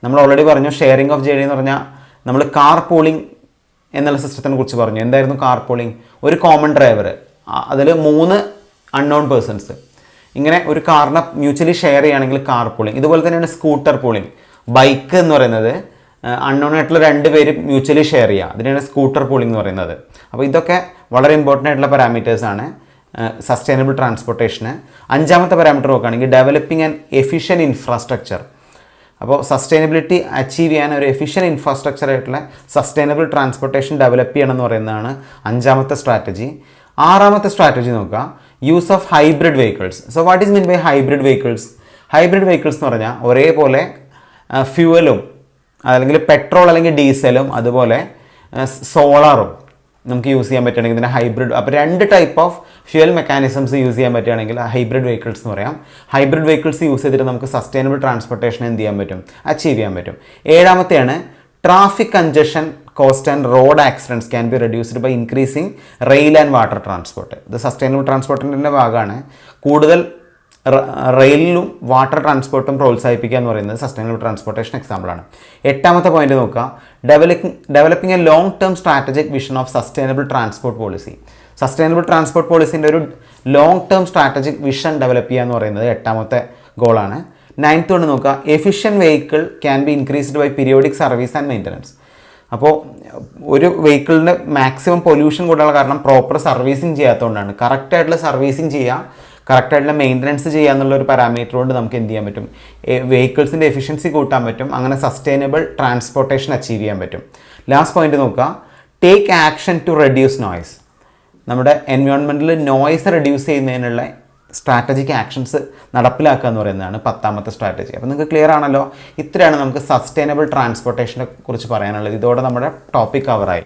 C: നമ്മൾ ഓൾറെഡി പറഞ്ഞു ഷെയറിംഗ് ഓഫ് ജേണി എന്ന് പറഞ്ഞാൽ നമ്മൾ കാർ പൂളിംഗ് എന്നുള്ള സിസ്റ്റത്തിനെ കുറിച്ച് പറഞ്ഞു. എന്തായിരുന്നു കാർ പൂളിംഗ്? ഒരു കോമൺ ഡ്രൈവർ, അതിൽ 3 അൺനോൺ പേഴ്സൺസ്, ഇങ്ങനെ ഒരു കാറിനെ മ്യൂച്വലി ഷെയർ ചെയ്യുകയാണെങ്കിൽ കാർ പൂളിംഗ്. ഇതുപോലെ തന്നെയാണ് സ്കൂട്ടർ പൂളിംഗ്. ബൈക്ക് എന്ന് പറയുന്നത് അൺനോൺ ആയിട്ടുള്ള 2 പേര് മ്യൂച്വലി ഷെയർ ചെയ്യുക, അതിനാണ് സ്കൂട്ടർ പൂളിംഗ് എന്ന് പറയുന്നത്. അപ്പോൾ ഇതൊക്കെ വളരെ ഇമ്പോർട്ടൻ്റ് ആയിട്ടുള്ള പാരാമീറ്റേഴ്സാണ് സസ്റ്റൈനബിൾ ട്രാൻസ്പോർട്ടേഷന്. അഞ്ചാമത്തെ പാരാമീറ്റർ നോക്കുകയാണെങ്കിൽ ഡെവലപ്പിംഗ് ആൻഡ് എഫിഷ്യൻറ്റ് ഇൻഫ്രാസ്ട്രക്ചർ. അപ്പോൾ സസ്റ്റൈനബിലിറ്റി അച്ചീവ് ചെയ്യാൻ ഒരു എഫിഷ്യൻറ്റ് ഇൻഫ്രാസ്ട്രക്ചർ ആയിട്ടുള്ള സസ്റ്റൈനബിൾ ട്രാൻസ്പോർട്ടേഷൻ ഡെവലപ്പ് ചെയ്യണം എന്ന് പറയുന്നതാണ് അഞ്ചാമത്തെ സ്ട്രാറ്റജി. ആറാമത്തെ സ്ട്രാറ്റജി നോക്കുക, use of hybrid vehicles. So what is mean by hybrid vehicles? Hybrid vehicles എന്ന് പറഞ്ഞാൽ ഒരേപോലെ ഫ്യൂവലും അല്ലെങ്കിൽ പെട്രോൾ അല്ലെങ്കിൽ ഡീസലും അതുപോലെ സോളാറും നമുക്ക് യൂസ് ചെയ്യാൻ പറ്റുകയാണെങ്കിൽ ഇതിനെ ഹൈബ്രിഡ്. അപ്പോൾ 2 type of fuel mechanisms use ചെയ്യാൻ പറ്റുകയാണെങ്കിൽ ഹൈബ്രിഡ് വെഹിക്കിൾസ് എന്ന് പറയാം. ഹൈബ്രിഡ് വെഹിക്കിൾസ് യൂസ് ചെയ്തിട്ട് നമുക്ക് സസ്റ്റൈനബിൾ ട്രാൻസ്പോർട്ടേഷൻ എന്ത് ചെയ്യാൻ പറ്റും, അച്ചീവ് ചെയ്യാൻ പറ്റും. ഏഴാമത്തെയാണ് traffic congestion cost and road accidents can be reduced by increasing rail and water transport. ഇത് സസ്റ്റൈനബിൾ ട്രാൻസ്പോർട്ടിൻ്റെ ഭാഗമാണ്. കൂടുതൽ റെയിലും വാട്ടർ ട്രാൻസ്പോർട്ടും പ്രോത്സാഹിപ്പിക്കുക എന്ന് പറയുന്നത് സസ്റ്റൈനബിൾ ട്രാൻസ്പോർട്ടേഷൻ എക്സാമ്പിളാണ്. എട്ടാമത്തെ പോയിന്റ് നോക്കുക, developing a long term strategic vision of sustainable transport policy. Sustainable transport പോളിസിൻ്റെ ഒരു long term strategic vision develop ചെയ്യുക എന്ന് പറയുന്നത് എട്ടാമത്തെ ഗോളാണ്. 9th കൊണ്ട് നോക്കുക, efficient vehicle can be increased by periodic service and maintenance. അപ്പോൾ ഒരു വെഹിക്കിളിൻ്റെ മാക്സിമം പൊല്യൂഷൻ കൂടാനുള്ള കാരണം പ്രോപ്പർ സർവീസിങ് ചെയ്യാത്തതുകൊണ്ടാണ്. കറക്റ്റായിട്ടുള്ള സർവീസിങ് ചെയ്യുക, കറക്റ്റായിട്ടുള്ള മെയിൻ്റനൻസ് ചെയ്യുക എന്നുള്ളൊരു പാരാമീറ്റർ കൊണ്ട് നമുക്ക് എന്ത് ചെയ്യാൻ പറ്റും, വെഹിക്കിൾസിൻ്റെ എഫിഷ്യൻസി കൂട്ടാൻ പറ്റും. അങ്ങനെ സസ്റ്റൈനബിൾ ട്രാൻസ്പോർട്ടേഷൻ അച്ചീവ് ചെയ്യാൻ പറ്റും. ലാസ്റ്റ് പോയിന്റ് നോക്കുക, take action to reduce noise. നമ്മുടെ എൻവയോൺമെൻറ്റിൽ നോയ്സ് റെഡ്യൂസ് ചെയ്യുന്നതിനുള്ള സ്ട്രാറ്റജിക് ആക്ഷൻസ് നടപ്പിലാക്കുക എന്ന് പറയുന്നതാണ് 10ാമത്തെ സ്ട്രാറ്റജി. അപ്പോൾ നിങ്ങൾക്ക് ക്ലിയർ ആണല്ലോ. ഇത്രയാണ് നമുക്ക് സസ്റ്റൈനബിൾ ട്രാൻസ്പോർട്ടേഷനെ കുറിച്ച് പറയാനുള്ളത്. ഇതോടെ നമ്മുടെ ടോപ്പിക് കവറായി.